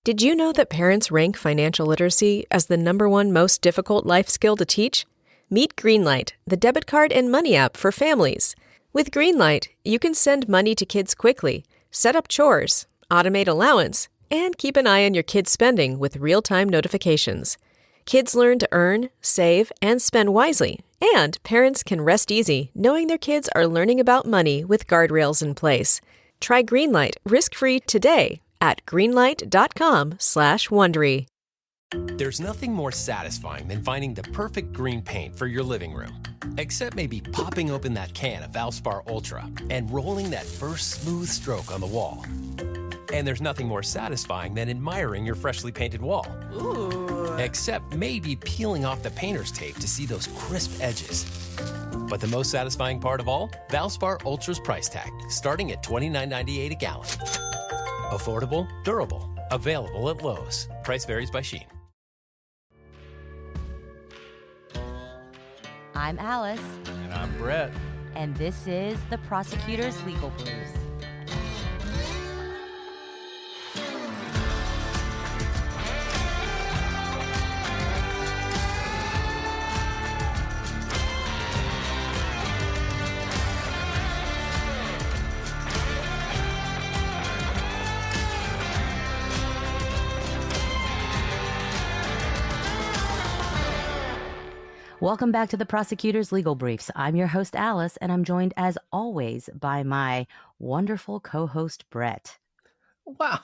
Did you know that parents rank financial literacy as the #1 most difficult life skill to teach? Meet Greenlight, the debit card and money app for families. With Greenlight, you can send money to kids quickly, set up chores, automate allowance, and keep an eye on your kids' spending with real-time notifications. Kids learn to earn, save, and spend wisely, and parents can rest easy knowing their kids are learning about money with guardrails in place. Try Greenlight risk-free today at greenlight.com/Wondery. There's nothing more satisfying than finding the perfect green paint for your living room. Except maybe popping open that can of Valspar Ultra and rolling that first smooth stroke on the wall. And there's nothing more satisfying than admiring your freshly painted wall. Ooh. Except maybe peeling off the painter's tape to see those crisp edges. But the most satisfying part of all? Valspar Ultra's price tag, starting at $29.98 a gallon. Affordable, durable, available at Lowe's. Price varies by Shein. I'm Alice. And I'm Brett. And this is the Prosecutor's Legal Briefs. Welcome back to the Prosecutor's Legal Briefs. I'm your host, Alice, and I'm joined, as always, by my wonderful co-host, Brett. Wow.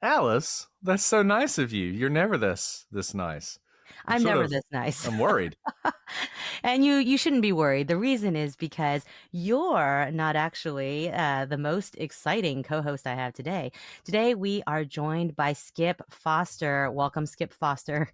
Alice, that's so nice of you. You're never this nice. I'm never this nice. I'm worried. And you shouldn't be worried. The reason is because you're not actually the most exciting co-host I have today. Today, we are joined by Skip Foster. Welcome, Skip Foster.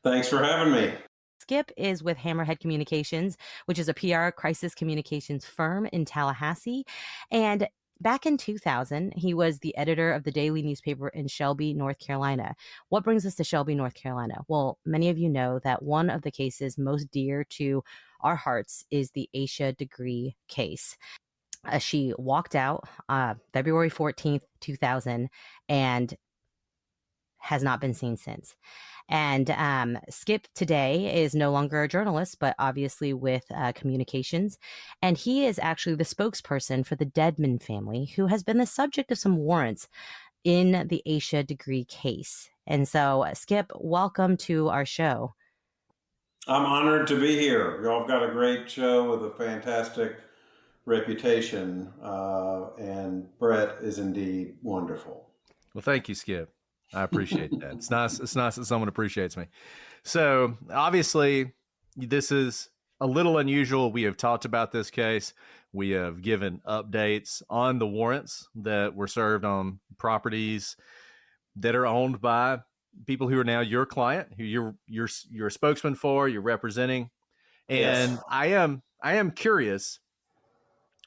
Thanks for having me. Skip is with Hammerhead Communications, which is a PR crisis communications firm in Tallahassee. And back in 2000, he was the editor of the daily newspaper in Shelby, North Carolina. What brings us to Shelby, North Carolina? Well, many of you know that one of the cases most dear to our hearts is the Asha Degree case. She walked out February 14th, 2000, and has not been seen since. And Skip today is no longer a journalist, but obviously with communications. And he is actually the spokesperson for the Dedmon family, who has been the subject of some warrants in the Asha Degree case. And so, Skip, welcome to our show. I'm honored to be here. Y'all have got a great show with a fantastic reputation, and Brett is indeed wonderful. Well, thank you, Skip. I appreciate that. It's nice that someone appreciates me. So obviously this is a little unusual. We have talked about this case. We have given updates on the warrants that were served on properties that are owned by people who are now your client, who you're a spokesman for, you're representing. And yes. I am curious,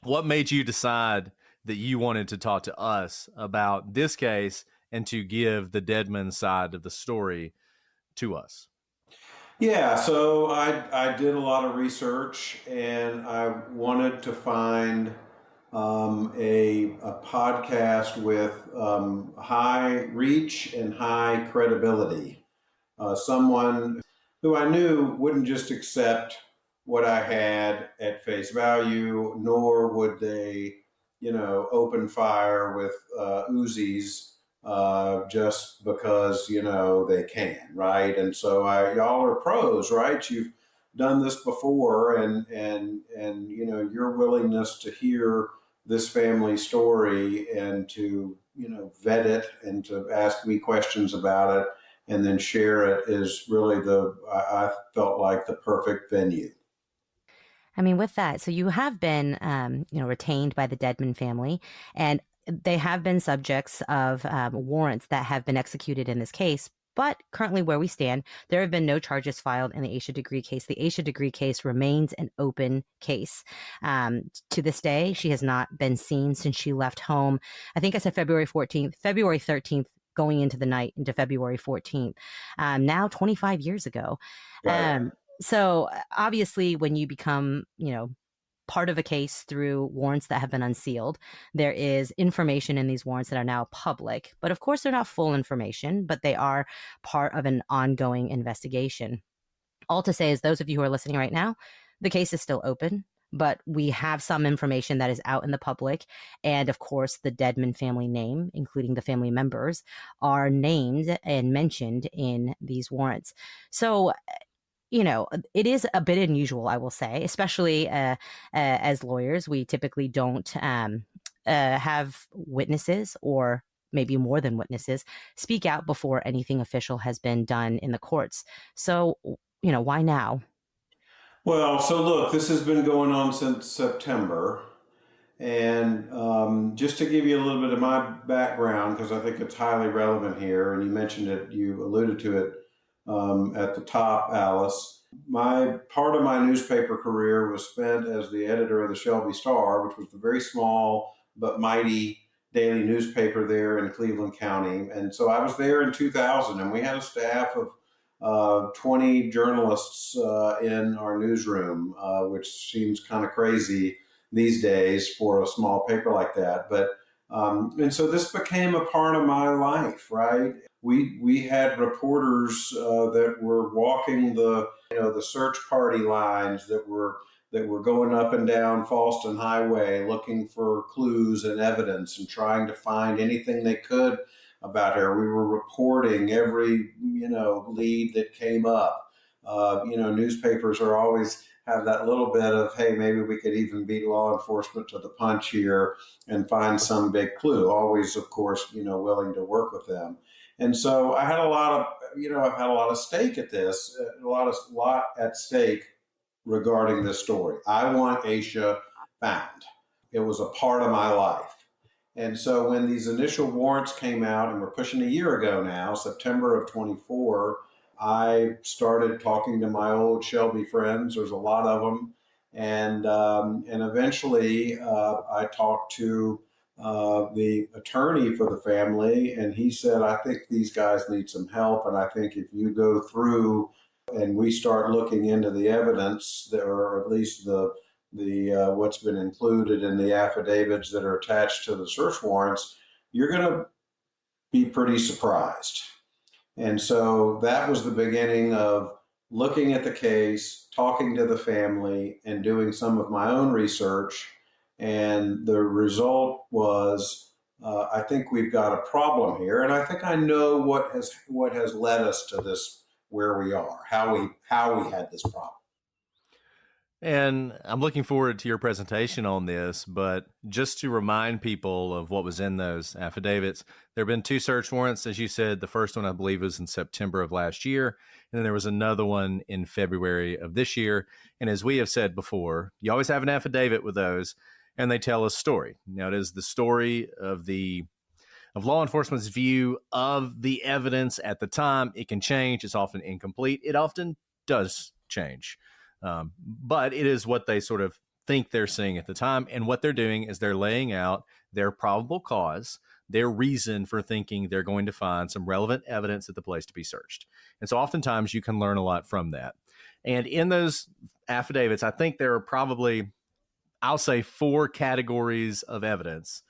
what made you decide that you wanted to talk to us about this case and to give the Dedmon side of the story to us? Yeah, so I did a lot of research, and I wanted to find a podcast with high reach and high credibility. Someone who I knew wouldn't just accept what I had at face value, nor would they, open fire with Uzis just because, they can, right? And so y'all are pros, right? You've done this before, and your willingness to hear this family story and to, vet it and to ask me questions about it and then share it is really I felt like the perfect venue. I mean, with that, so you have been, retained by the Dedmon family, and they have been subjects of warrants that have been executed in this case. But currently where we stand, there have been no charges filed in the Asha Degree case. The Asha Degree case remains an open case. To this day, she has not been seen since she left home. I think I said February 13th, going into the night into February 14th, now 25 years ago. Right. So obviously when you become, part of a case through warrants that have been unsealed. There is information in these warrants that are now public, but of course they're not full information, but they are part of an ongoing investigation. All to say is, those of you who are listening right now, the case is still open, but we have some information that is out in the public. And of course, the Dedmon family name, including the family members, are named and mentioned in these warrants. So, it is a bit unusual, I will say, especially as lawyers. We typically don't have witnesses, or maybe more than witnesses, speak out before anything official has been done in the courts. So, why now? Well, so look, this has been going on since September. And just to give you a little bit of my background, because I think it's highly relevant here, and you mentioned it, you alluded to it at the top, Alice. My part of my newspaper career was spent as the editor of the Shelby Star, which was the very small but mighty daily newspaper there in Cleveland County. And so I was there in 2000, and we had a staff of 20 journalists in our newsroom, which seems kind of crazy these days for a small paper like that. But and so this became a part of my life, right? We had reporters that were walking the search party lines, that were going up and down Falston Highway looking for clues and evidence and trying to find anything they could about her. We were reporting every lead that came up. Newspapers are always have that little bit of, hey, maybe we could even beat law enforcement to the punch here and find some big clue. Always, of course, willing to work with them. And so I had a lot of stake at this, a lot at stake regarding this story. I want Asha found. It was a part of my life. And so when these initial warrants came out, and we're pushing a year ago now, September of 24, I started talking to my old Shelby friends. There's a lot of them. And eventually I talked to the attorney for the family, and he said, I think these guys need some help. And I think if you go through and we start looking into the evidence, or at least the what's been included in the affidavits that are attached to the search warrants, you're going to be pretty surprised. And so that was the beginning of looking at the case, talking to the family, and doing some of my own research. And the result was, I think we've got a problem here, and I think I know what has led us to this, where we are, how we had this problem. And I'm looking forward to your presentation on this, but just to remind people of what was in those affidavits, there have been 2 search warrants, as you said. The first one, I believe, was in September of last year, and then there was another one in February of this year. And as we have said before, you always have an affidavit with those, and they tell a story. Now, it is the story of law enforcement's view of the evidence at the time. It can change. It's often incomplete. It often does change. But it is what they sort of think they're seeing at the time. And what they're doing is they're laying out their probable cause, their reason for thinking they're going to find some relevant evidence at the place to be searched. And so oftentimes you can learn a lot from that. And in those affidavits, I think there are probably, I'll say, 4 categories of evidence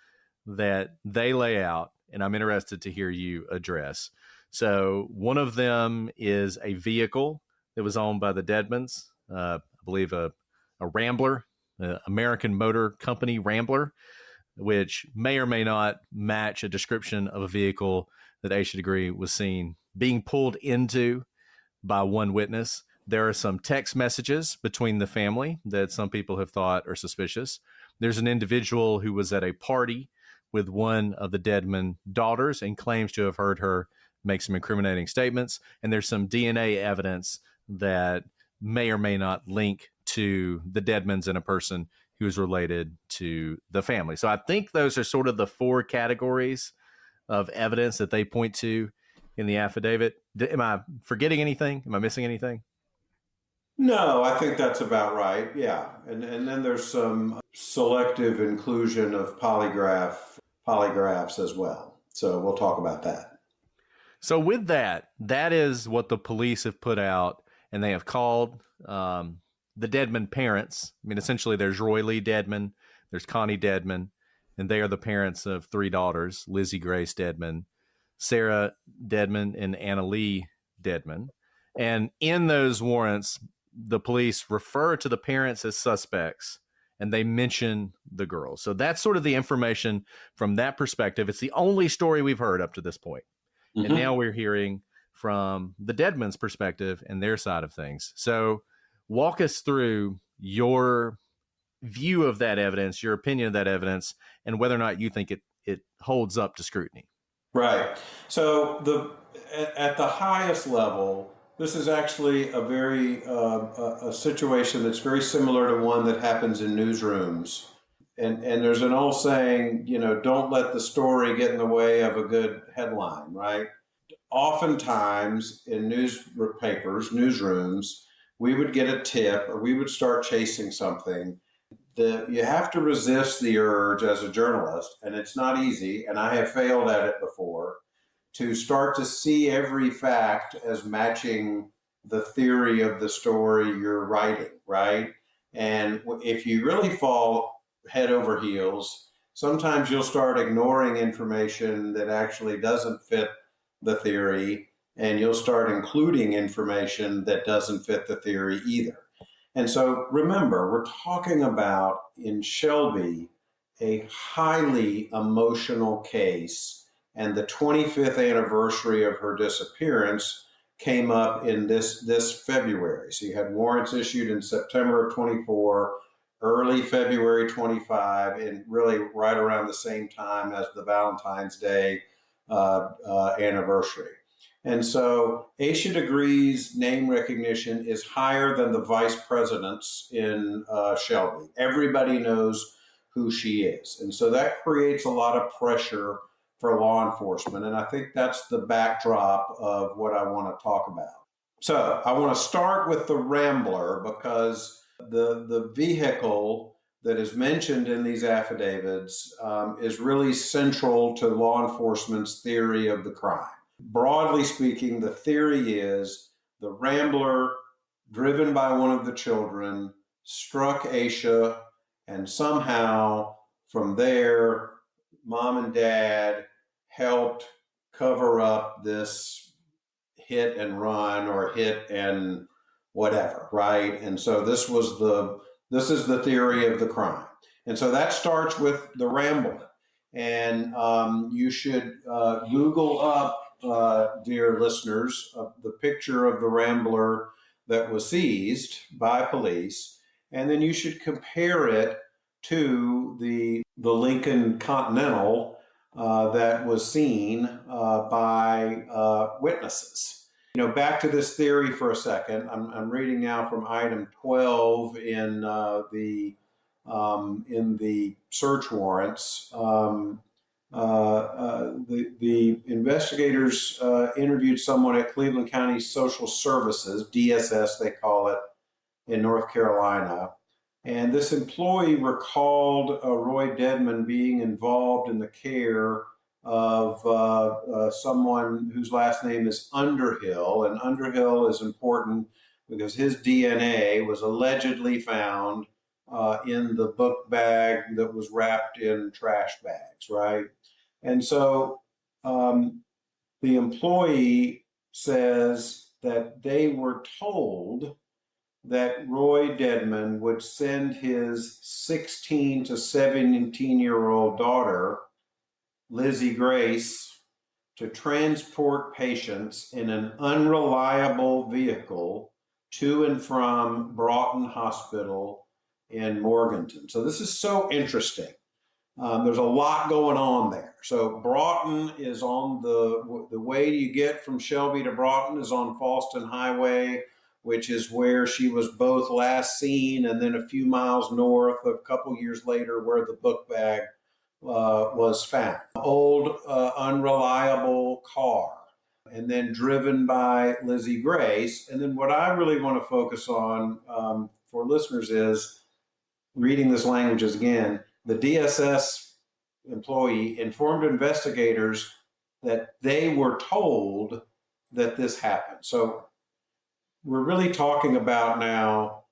that they lay out, and I'm interested to hear you address. So one of them is a vehicle that was owned by the Dedmons. I believe a Rambler, American Motor Company Rambler, which may or may not match a description of a vehicle that Asha Degree was seen being pulled into by one witness. There are some text messages between the family that some people have thought are suspicious. There's an individual who was at a party with one of the Dedmon daughters and claims to have heard her make some incriminating statements. And there's some DNA evidence that may or may not link to the Dedmons and a person who is related to the family. So I think those are sort of the 4 categories of evidence that they point to in the affidavit. Am I forgetting anything? Am I missing anything? No, I think that's about right. Yeah. And then there's some selective inclusion of polygraphs as well. So we'll talk about that. So with that is what the police have put out, and they have called the Dedmon parents. I mean, essentially, there's Roy Lee Dedmon, there's Connie Dedmon, and they are the parents of three daughters: Lizzie Grace Dedmon, Sarah Dedmon, and Anna Lee Dedmon. And in those warrants, the police refer to the parents as suspects, and they mention the girls. So that's sort of the information from that perspective. It's the only story we've heard up to this point. Mm-hmm. And now we're hearing from the Dedmons' perspective and their side of things. So walk us through your view of that evidence, your opinion of that evidence, and whether or not you think it holds up to scrutiny. Right. So at the highest level, this is actually a very a situation that's very similar to one that happens in newsrooms. And there's an old saying, don't let the story get in the way of a good headline, right? Oftentimes in newsrooms, we would get a tip or we would start chasing something. You have to resist the urge as a journalist, and it's not easy, and I have failed at it before, to start to see every fact as matching the theory of the story you're writing, right? And if you really fall head over heels, sometimes you'll start ignoring information that actually doesn't fit the theory, and you'll start including information that doesn't fit the theory either. And so remember, we're talking about in Shelby a highly emotional case, and the 25th anniversary of her disappearance came up in this February. So you had warrants issued in September of 24, early February 25, and really right around the same time as the Valentine's Day anniversary. And so Asha Degree's name recognition is higher than the vice president's in Shelby. Everybody knows who she is. And so that creates a lot of pressure for law enforcement. And I think that's the backdrop of what I want to talk about. So I want to start with the Rambler because the vehicle that is mentioned in these affidavits is really central to law enforcement's theory of the crime. Broadly speaking, the theory is the Rambler, driven by one of the children, struck Asha, and somehow from there, mom and dad helped cover up this hit and run or hit and whatever, right? And so this is the theory of the crime. And so that starts with the Rambler. And you should Google up, dear listeners, the picture of the Rambler that was seized by police, and then you should compare it to the Lincoln Continental that was seen by witnesses. Back to this theory for a second. I'm reading now from item 12 in the search warrants. The investigators interviewed someone at Cleveland County Social Services, DSS they call it, in North Carolina. And this employee recalled Roy Dedmon being involved in the care of someone whose last name is Underhill. And Underhill is important because his DNA was allegedly found in the book bag that was wrapped in trash bags, right? And so the employee says that they were told that Roy Dedmon would send his 16 to 17-year-old daughter, Lizzie Grace, to transport patients in an unreliable vehicle to and from Broughton Hospital in Morganton. So this is so interesting. There's a lot going on there. So Broughton is on the way you get from Shelby to Broughton is on Falston Highway, which is where she was both last seen and then a few miles north, a couple years later, where the book bag was found. Old, unreliable car, and then driven by Lizzie Grace. And then what I really want to focus on for listeners is reading this language again. The DSS employee informed investigators that they were told that this happened. So we're really talking about now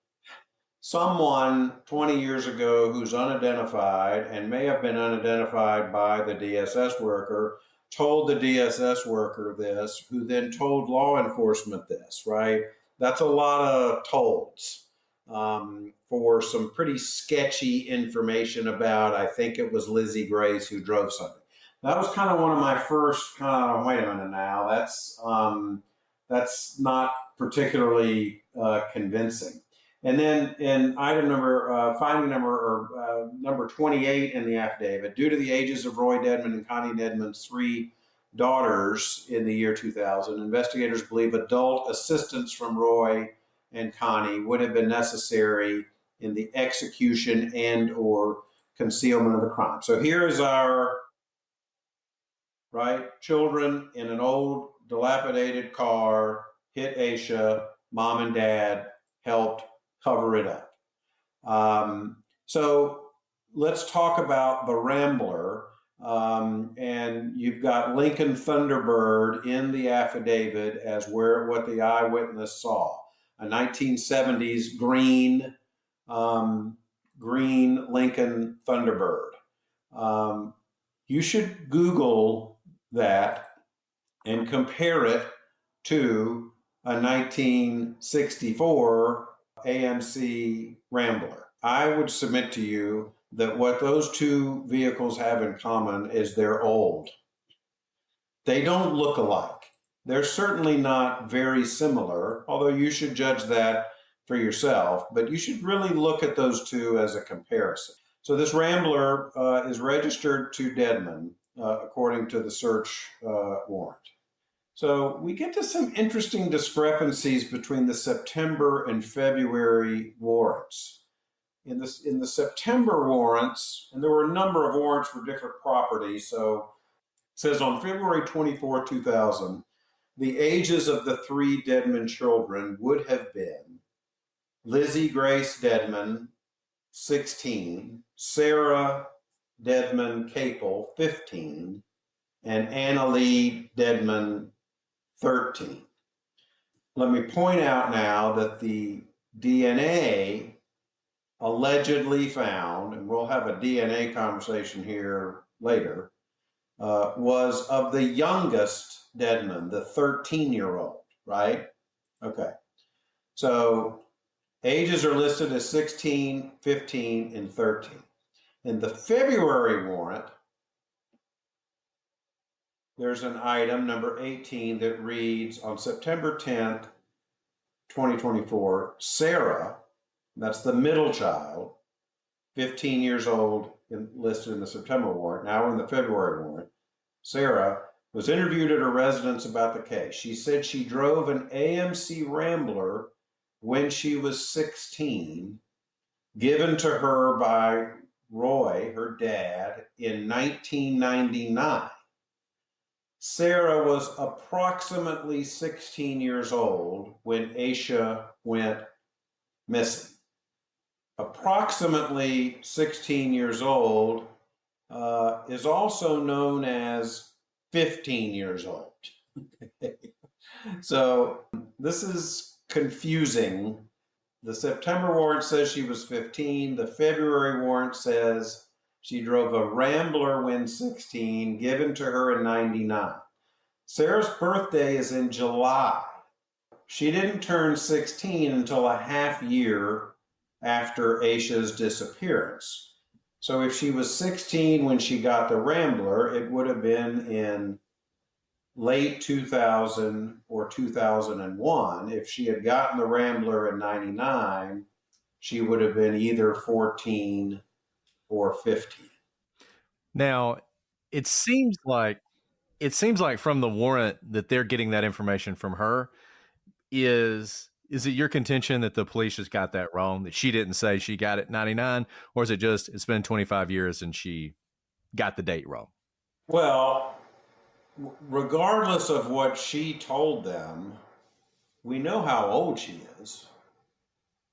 someone 20 years ago who's unidentified and may have been unidentified by the DSS worker told the DSS worker this, who then told law enforcement this, right? That's a lot of tolds for some pretty sketchy information about, I think it was Lizzie Grace who drove something. That was kind of one of my first kind of, wait a minute now, that's not particularly convincing. And then in item number, finding number, or number 28 in the affidavit, due to the ages of Roy Dedmon and Connie Dedmon's 3 daughters in the year 2000, investigators believe adult assistance from Roy and Connie would have been necessary in the execution and or concealment of the crime. So here is our, right, children in an old dilapidated car, hit Asha, mom and dad helped cover it up. So let's talk about the Rambler. And you've got Lincoln Thunderbird in the affidavit as what the eyewitness saw. A 1970s green Lincoln Thunderbird. You should Google that and compare it to a 1964 AMC Rambler. I would submit to you that what those 2 vehicles have in common is they're old. They don't look alike. They're certainly not very similar, although you should judge that for yourself, but you should really look at those 2 as a comparison. So this Rambler is registered to Dedmon, according to the search warrant. So we get to some interesting discrepancies between the September and February warrants. In the September warrants, and there were a number of warrants for different properties, so it says on February 24, 2000, the ages of the 3 Dedmon children would have been Lizzie Grace Dedmon, 16, Sarah Dedmon Capel, 15, and Anna Lee Dedmon, 13. Let me point out now that the DNA allegedly found, and we'll have a DNA conversation here later, was of the youngest Dedmon, the 13-year-old, right? Okay. So ages are listed as 16, 15, and 13. In the February warrant, there's an item, number 18, that reads, on September 10th, 2024, Sarah, that's the middle child, 15 years old, listed in the September warrant, now we're in the February warrant, Sarah was interviewed at her residence about the case. She said she drove an AMC Rambler when she was 16, given to her by Roy, her dad, in 1999. Sarah was approximately 16 years old when Asha went missing. Approximately 16 years old is also known as 15 years old. So this is confusing. The September warrant says she was 15. The February warrant says she drove a Rambler when 16, given to her in 99. Sarah's birthday is in July. She didn't turn 16 until a half year after Asha's disappearance. So if she was 16 when she got the Rambler, it would have been in late 2000 or 2001. If she had gotten the Rambler in 99, she would have been either 14 or 15. Now, it seems like from the warrant that they're getting that information from her. Is it your contention that the police just got that wrong, that she didn't say she got it 99, or is it just it's been 25 years and she got the date wrong? Well, regardless of what she told them, we know how old she is.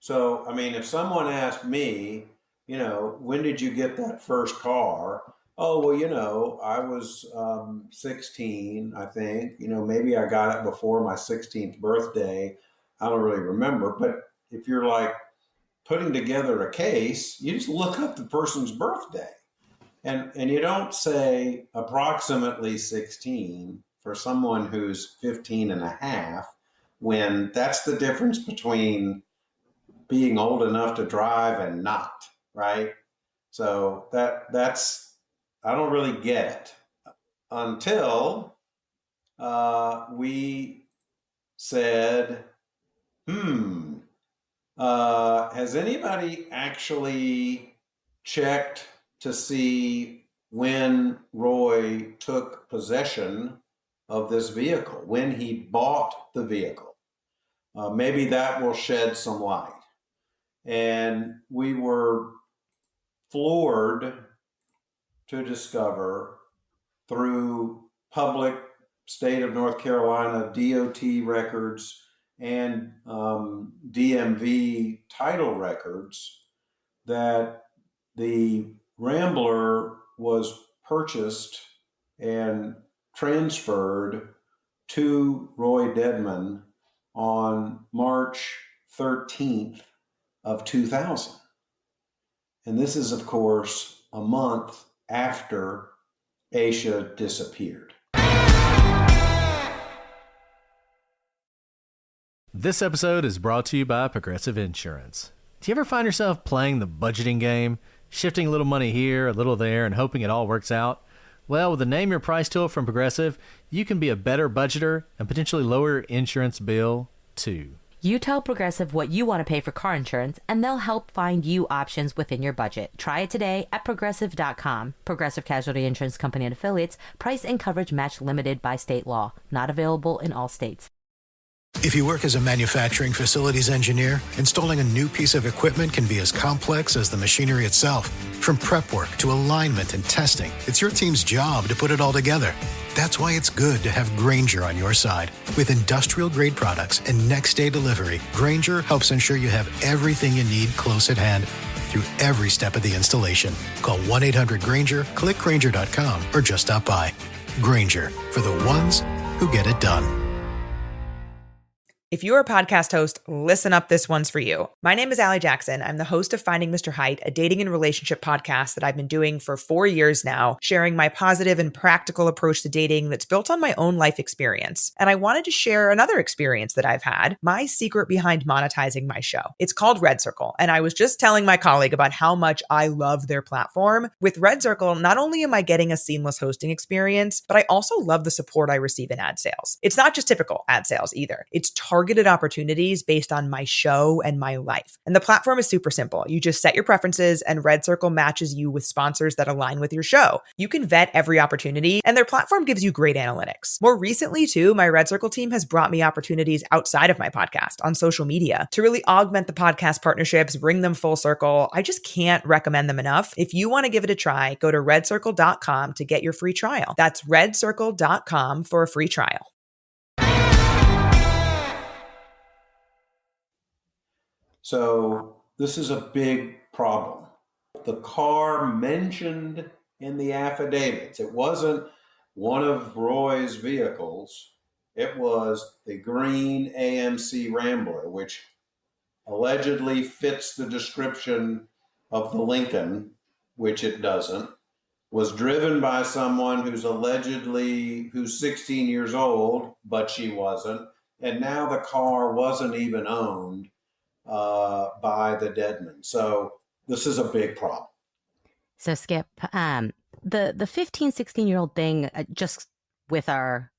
So, I mean, if someone asked me, when did you get that first car? Oh, well, I was 16, I think. Maybe I got it before my 16th birthday. I don't really remember. But if you're like putting together a case, you just look up the person's birthday. And you don't say approximately 16 for someone who's 15 and a half, when that's the difference between being old enough to drive and not, right? So that's I don't really get it until we said, has anybody actually checked to see when Roy took possession of this vehicle, when he bought the vehicle? Maybe that will shed some light. And we were floored to discover through public state of North Carolina DOT records and DMV title records that the Rambler was purchased and transferred to Roy Dedmon on March 13th of 2000. And this is, of course, a month after Asha disappeared. This episode is brought to you by Progressive Insurance. Do you ever find yourself playing the budgeting game, shifting a little money here, a little there, and hoping it all works out? Well, with the Name Your Price tool from Progressive, you can be a better budgeter and potentially lower your insurance bill, too. You tell Progressive what you want to pay for car insurance, and they'll help find you options within your budget. Try it today at Progressive.com. Progressive Casualty Insurance Company and Affiliates. Price and coverage match limited by state law. Not available in all states. If you work as a manufacturing facilities engineer, installing a new piece of equipment can be as complex as the machinery itself. From prep work to alignment and testing, it's your team's job to put it all together. That's why it's good to have Grainger on your side. With industrial-grade products and next-day delivery, Grainger helps ensure you have everything you need close at hand through every step of the installation. Call 1-800-GRAINGER, click Grainger.com, or just stop by. Grainger, for the ones who get it done. If you're a podcast host, listen up, this one's for you. My name is Allie Jackson. I'm the host of Finding Mr. Height, a dating and relationship podcast that I've been doing for 4 years now, sharing my positive and practical approach to dating that's built on my own life experience. And I wanted to share another experience that I've had, my secret behind monetizing my show. It's called Red Circle, and I was just telling my colleague about how much I love their platform. With Red Circle, not only am I getting a seamless hosting experience, but I also love the support I receive in ad sales. It's not just typical ad sales either. It's targeted opportunities based on my show and my life. And the platform is super simple. You just set your preferences and Red Circle matches you with sponsors that align with your show. You can vet every opportunity and their platform gives you great analytics. More recently too, my Red Circle team has brought me opportunities outside of my podcast on social media to really augment the podcast partnerships, bring them full circle. I just can't recommend them enough. If you want to give it a try, go to redcircle.com to get your free trial. That's redcircle.com for a free trial. So this is a big problem. The car mentioned in the affidavits, it wasn't one of Roy's vehicles. It was the green AMC Rambler, which allegedly fits the description of the Lincoln, which it doesn't, was driven by someone who's 16 years old, but she wasn't. And now the car wasn't even owned by the Dedmons. So this is a big problem. So Skip, the 15, 16-year-old thing, just with our,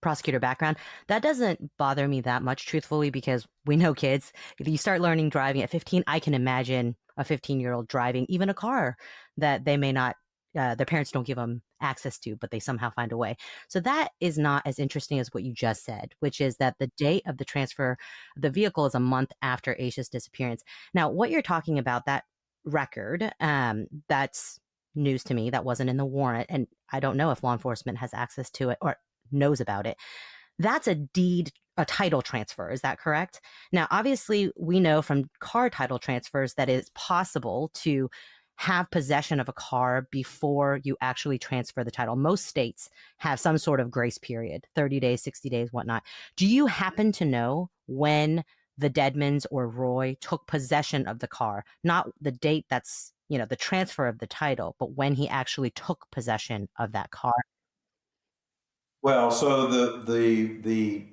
prosecutor background, that doesn't bother me that much, truthfully, because we know kids. If you start learning driving at 15, I can imagine a 15-year-old driving even a car that they may not, their parents don't give them access to, but they somehow find a way. So that is not as interesting as what you just said, which is that the date of the transfer of the vehicle is a month after Asha's disappearance. Now, what you're talking about, that record, that's news to me. That wasn't in the warrant, and I don't know if law enforcement has access to it or knows about it. That's a title transfer. Is that correct? Now, obviously, we know from car title transfers that it's possible to have possession of a car before you actually transfer the title. Most states have some sort of grace period, 30 days, 60 days, whatnot. Do you happen to know when the Dedmons or Roy took possession of the car, not the date that's, the transfer of the title, but when he actually took possession of that car. Well, so the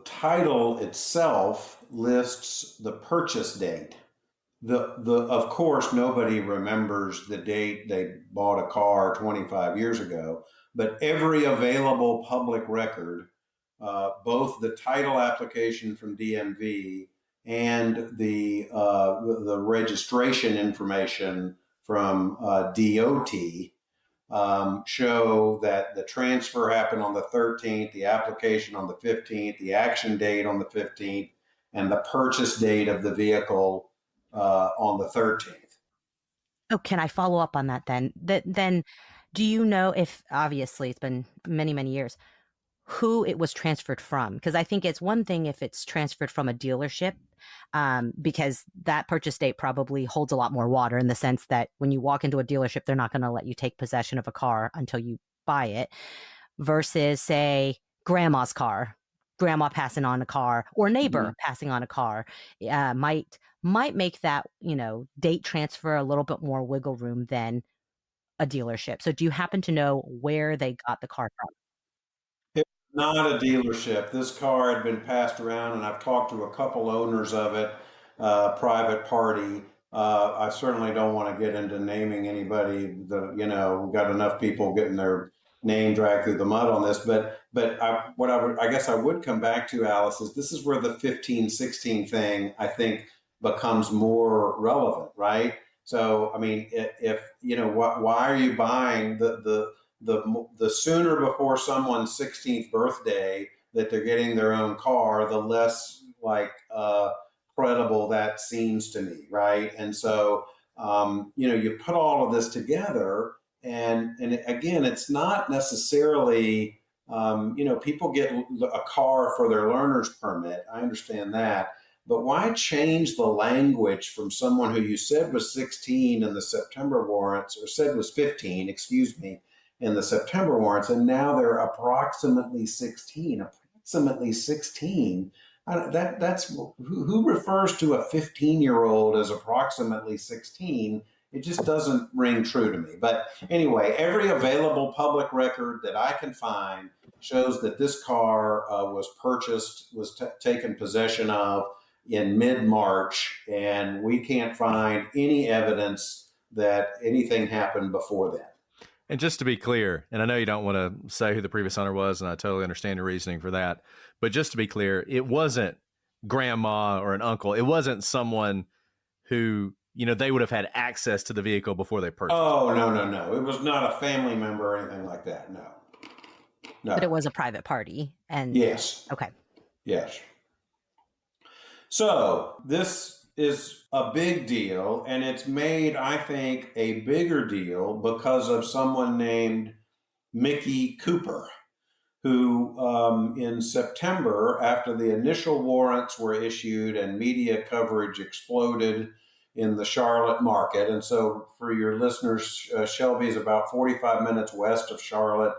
title itself lists the purchase date. The of course nobody remembers the date they bought a car 25 years ago, but every available public record, both the title application from DMV and the registration information from DOT, show that the transfer happened on the 13th, the application on the 15th, the action date on the 15th, and the purchase date of the vehicle on the 13th. Oh, can I follow up on that then? Then do you know if, obviously it's been many, many years, who it was transferred from? Because I think it's one thing if it's transferred from a dealership, because that purchase date probably holds a lot more water in the sense that when you walk into a dealership, they're not going to let you take possession of a car until you buy it, versus, say, grandma's car, grandma passing on a car, or neighbor passing on a car, might make that, date transfer a little bit more wiggle room than a dealership. So do you happen to know where they got the car from? Not a dealership. This car had been passed around, and I've talked to a couple owners of it, private party. I certainly don't want to get into naming anybody. We've got enough people getting their name dragged through the mud on this. But I guess I would come back to, Alice, is this is where the 1516 thing, I think, becomes more relevant, right? So, I mean, if why are you buying the sooner before someone's 16th birthday that they're getting their own car, the less credible that seems to me, right? And so, you put all of this together, and again, it's not necessarily, people get a car for their learner's permit. I understand that. But why change the language from someone who you said was 16 in the September warrants, or said was 15, excuse me, in the September warrants, and now they're approximately 16. Approximately 16. That's who refers to a 15-year-old as approximately 16. It just doesn't ring true to me. But anyway, every available public record that I can find shows that this car was purchased, was taken possession of in mid-March, and we can't find any evidence that anything happened before then. And just to be clear, and I know you don't want to say who the previous owner was, and I totally understand your reasoning for that, but just to be clear, it wasn't grandma or an uncle. It wasn't someone who, they would have had access to the vehicle before they purchased it. Oh, no. It was not a family member or anything like that, no. But it was a private party. And yes. Okay. Yes. So this is a big deal, and it's made, I think, a bigger deal because of someone named Mickey Cooper, who in September, after the initial warrants were issued and media coverage exploded in the Charlotte market. And so for your listeners, Shelby is about 45 minutes west of Charlotte.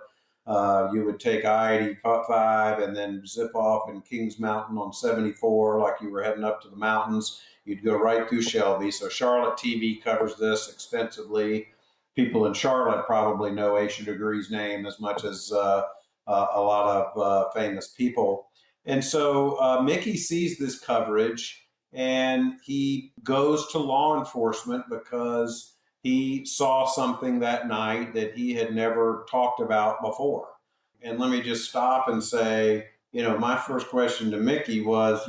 You would take I-85 and then zip off in Kings Mountain on 74 like you were heading up to the mountains. You'd go right through Shelby. So Charlotte TV covers this extensively. People in Charlotte probably know Asha Degree's name as much as a lot of famous people. And so Mickey sees this coverage, and he goes to law enforcement because he saw something that night that he had never talked about before. And let me just stop and say, my first question to Mickey was,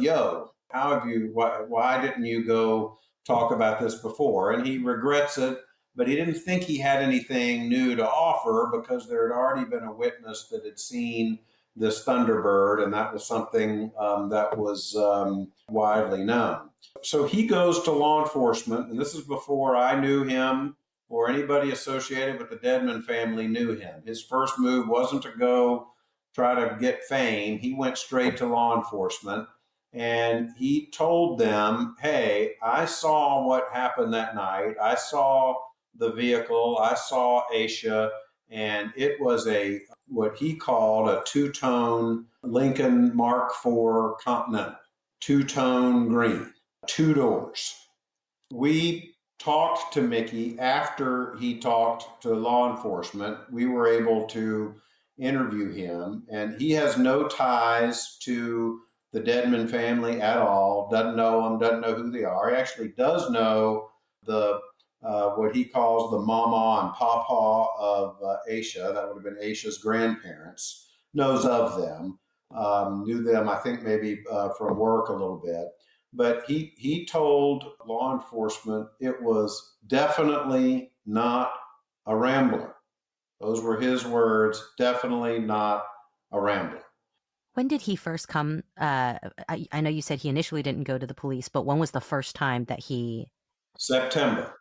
why didn't you go talk about this before? And he regrets it, but he didn't think he had anything new to offer because there had already been a witness that had seen this Thunderbird, and that was something that was widely known. So he goes to law enforcement, and this is before I knew him or anybody associated with the Dedmon family knew him. His first move wasn't to go try to get fame. He went straight to law enforcement, and he told them, hey, I saw what happened that night. I saw the vehicle. I saw Asha, and it was what he called a two-tone Lincoln Mark IV Continental. two-tone green, 2 doors. We talked to Mickey after he talked to law enforcement. We were able to interview him, and he has no ties to the Dedmon family at all, doesn't know them, doesn't know who they are. He actually does know the what he calls the mama and papa of Asha. That would have been Asha's grandparents. Knows of them, knew them, I think maybe from work a little bit. But he told law enforcement it was definitely not a rambler. Those were his words, definitely not a rambler. When did he first come? I know you said he initially didn't go to the police, but when was the first time that he... September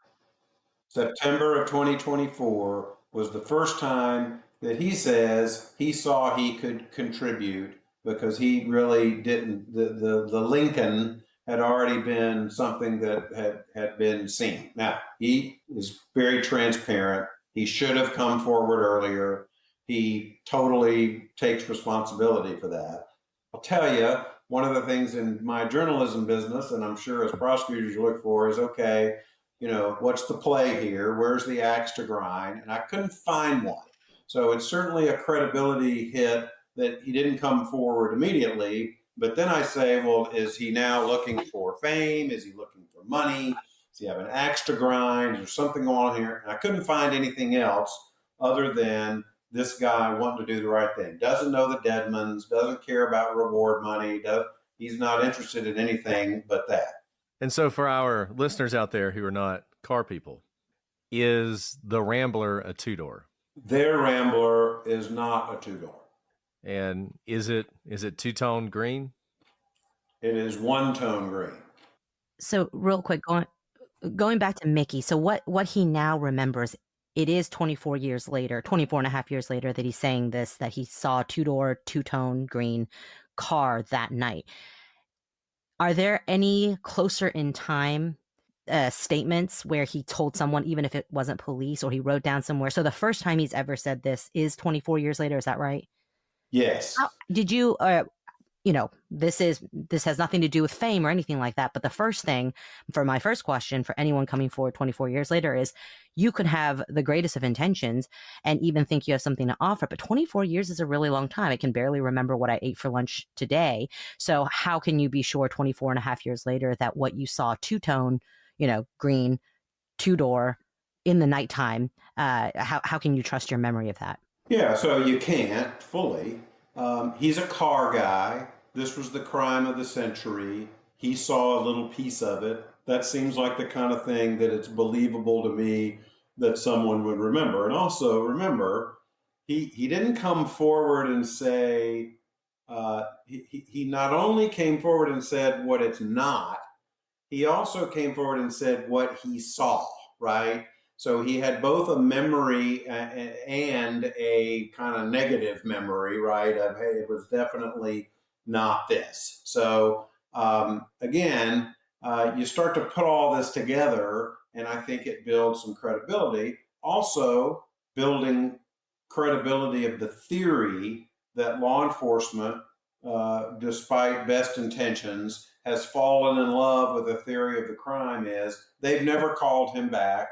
of 2024 was the first time that he says he saw he could contribute, because he really didn't. The Lincoln had already been something that had been seen. Now, he is very transparent. He should have come forward earlier. He totally takes responsibility for that. I'll tell you, one of the things in my journalism business, and I'm sure as prosecutors you look for, is, okay, what's the play here? Where's the axe to grind? And I couldn't find one. So it's certainly a credibility hit that he didn't come forward immediately. But then I say, well, is he now looking for fame? Is he looking for money? Does he have an axe to grind? Is there something going on here? And I couldn't find anything else other than this guy wanting to do the right thing. Doesn't know the Dedmons, doesn't care about reward money. He's not interested in anything but that. And so for our listeners out there who are not car people, is the Rambler a 2-door? Their Rambler is not a 2-door. And is it 2-tone green? It is 1-tone green. So real quick, going back to Mickey. So what he now remembers, it is 24 and a half years later that he's saying this, that he saw a 2-door, 2-tone green car that night. Are there any closer in time statements where he told someone, even if it wasn't police, or he wrote down somewhere? So the first time he's ever said this is 24 years later. Is that right? Yes. Did you, this has nothing to do with fame or anything like that. But the first thing, for my first question for anyone coming forward 24 years later, is you could have the greatest of intentions and even think you have something to offer. But 24 years is a really long time. I can barely remember what I ate for lunch today. So how can you be sure 24 and a half years later that what you saw 2-tone, green, 2-door in the nighttime, how can you trust your memory of that? Yeah, so you can't fully. He's a car guy. This was the crime of the century. He saw a little piece of it. That seems like the kind of thing that it's believable to me that someone would remember. And also remember, he didn't come forward and say, he not only came forward and said what it's not, he also came forward and said what he saw, right? So he had both a memory and a kind of negative memory, right? Of, hey, it was definitely not this. So again, you start to put all this together, and I think it builds some credibility. Also, building credibility of the theory that law enforcement, despite best intentions, has fallen in love with the theory of the crime is they've never called him back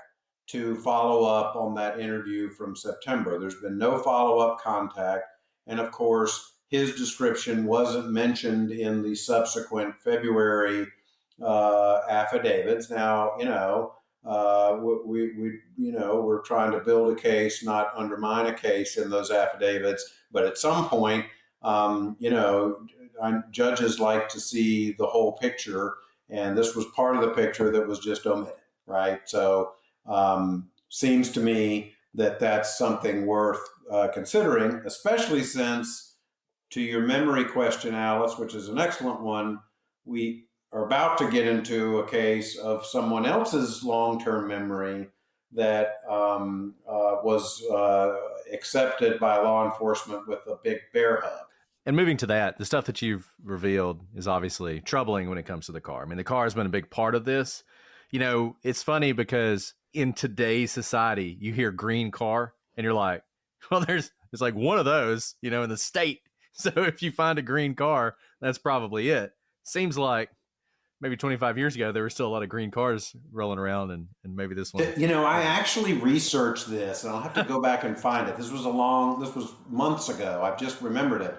to follow up on that interview from September. There's been no follow-up contact. And of course, his description wasn't mentioned in the subsequent February affidavits. Now, we're trying to build a case, not undermine a case in those affidavits. But at some point, judges like to see the whole picture. And this was part of the picture that was just omitted, right? So, seems to me that that's something worth considering, especially since, to your memory question, Alice, which is an excellent one, we are about to get into a case of someone else's long-term memory that was accepted by law enforcement with a big bear hug. And moving to that, the stuff that you've revealed is obviously troubling when it comes to the car. I mean, the car has been a big part of this. It's funny because in today's society, you hear green car and you're like, well, there's like one of those, in the state. So if you find a green car, that's probably it. seems like maybe 25 years ago, there were still a lot of green cars rolling around, and maybe this one. I actually researched this, and I'll have to go back and find it. This was months ago. I've just remembered it.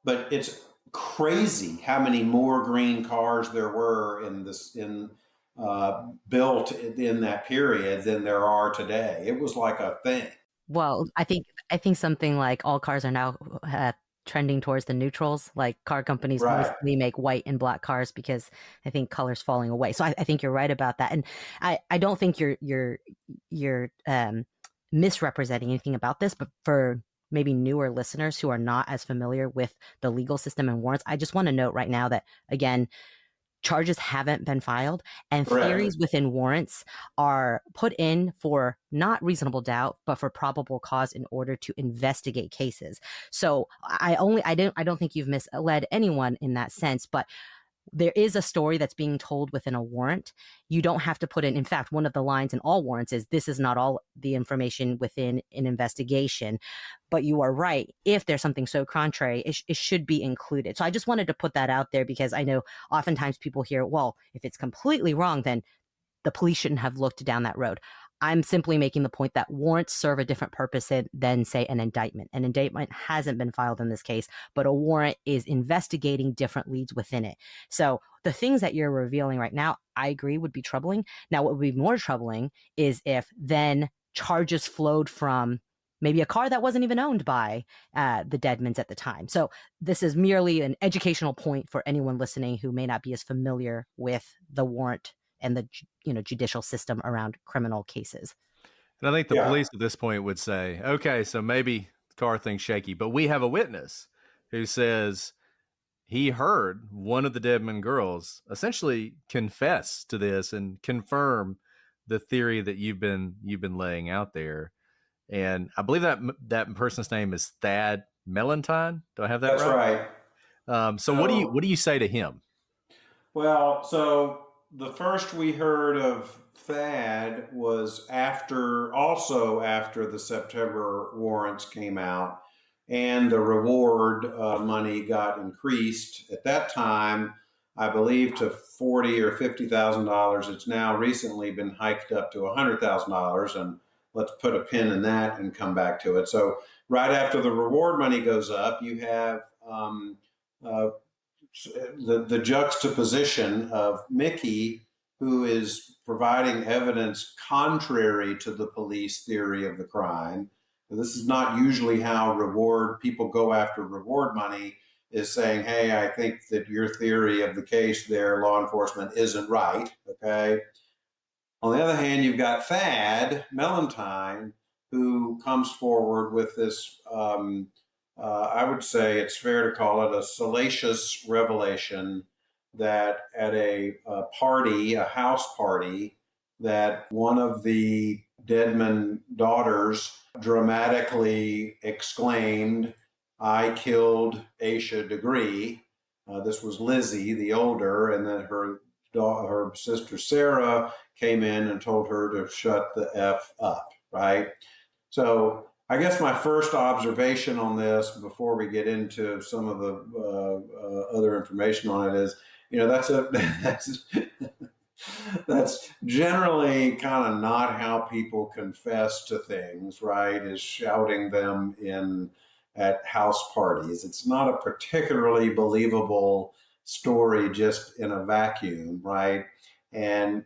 But it's crazy how many more green cars there were built in that period than there are today. It was like a thing. Well, I think something like all cars are now trending towards the neutrals. Like car companies Right. mostly make white and black cars because I think color's falling away. So I think you're right about that, and I don't think you're misrepresenting anything about this. But for maybe newer listeners who are not as familiar with the legal system and warrants, I just want to note right now that again, charges haven't been filed, and Correct. theories within warrants are put in for not reasonable doubt, but for probable cause in order to investigate cases. So I don't think you've misled anyone in that sense, but there is a story that's being told within a warrant. You don't have to put in fact, one of the lines in all warrants is this is not all the information within an investigation. But you are right. If there's something so contrary, it should be included. So I just wanted to put that out there because I know oftentimes people hear, well, if it's completely wrong, then the police shouldn't have looked down that road. I'm simply making the point that warrants serve a different purpose than, say, an indictment. An indictment hasn't been filed in this case, but a warrant is investigating different leads within it. So the things that you're revealing right now, I agree, would be troubling. Now, what would be more troubling is if then charges flowed from maybe a car that wasn't even owned by the Dedmons at the time. So this is merely an educational point for anyone listening who may not be as familiar with the warrant and the judicial system around criminal cases. And I think the police at this point would say, okay, so maybe the car thing's shaky, but we have a witness who says he heard one of the Dedmon girls essentially confess to this and confirm the theory that you've been laying out there. And I believe that person's name is Thad Mellentine. Do I have that right? That's right. So what do you say to him? Well, so the first we heard of Thad was after the September warrants came out and the reward money got increased at that time, I believe, to $40,000 or $50,000. It's now recently been hiked up to $100,000, and let's put a pin in that and come back to it. So right after the reward money goes up, you have the juxtaposition of Mickey, who is providing evidence contrary to the police theory of the crime. This is not usually how people go after reward money, is saying, hey, I think that your theory of the case there, law enforcement, isn't right, okay? On the other hand, you've got Thad Mellentine, who comes forward with this, I would say it's fair to call it a salacious revelation that at a house party, that one of the Dedmon daughters dramatically exclaimed, I killed Asha Degree. This was Lizzie, the older, and then her sister Sarah came in and told her to shut the F up, right? So I guess my first observation on this, before we get into some of the other information on it, is, that's generally kind of not how people confess to things, right? Is shouting them at house parties. It's not a particularly believable story just in a vacuum, right? And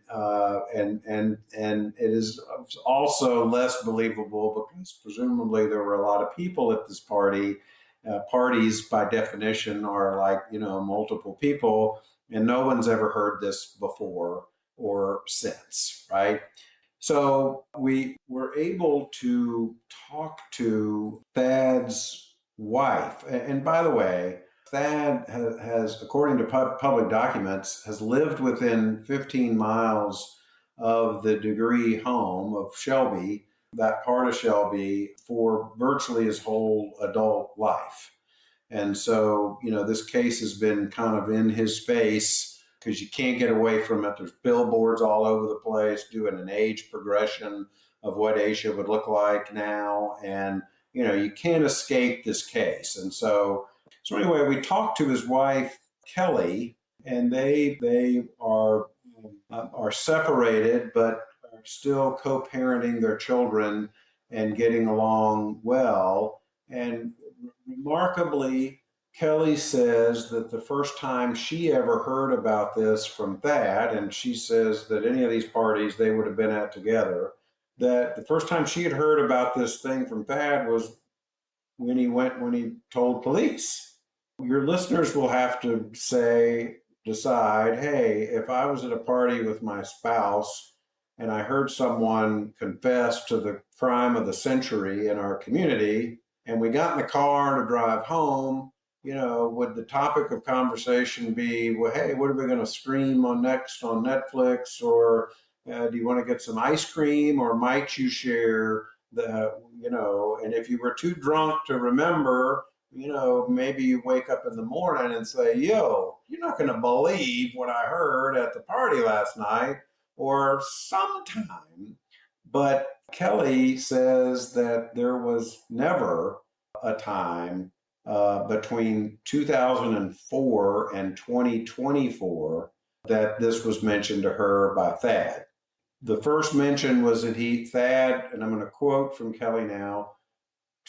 it is also less believable because presumably there were a lot of people at this party. Parties by definition are like, multiple people, and no one's ever heard this before or since, right? So we were able to talk to Thad's wife. And by the way, Thad has, according to public documents, has lived within 15 miles of the Degree home of Shelby, that part of Shelby, for virtually his whole adult life. And so, this case has been kind of in his space because you can't get away from it. There's billboards all over the place doing an age progression of what Asha would look like now. And, you can't escape this case. And so anyway, we talked to his wife, Kelly, and they are separated, but are still co-parenting their children and getting along well. And remarkably, Kelly says that the first time she ever heard about this from Thad, and she says that any of these parties they would have been at together, that the first time she had heard about this thing from Thad was when he told police. Your listeners will have to decide, hey, if I was at a party with my spouse and I heard someone confess to the crime of the century in our community, and we got in the car to drive home, would the topic of conversation be, well, hey, what are we going to stream on next on Netflix? Or do you want to get some ice cream? Or might you share and if you were too drunk to remember, maybe you wake up in the morning and say, yo, you're not going to believe what I heard at the party last night or sometime. But Kelly says that there was never a time between 2004 and 2024 that this was mentioned to her by Thad. The first mention was that Thad, and I'm going to quote from Kelly now,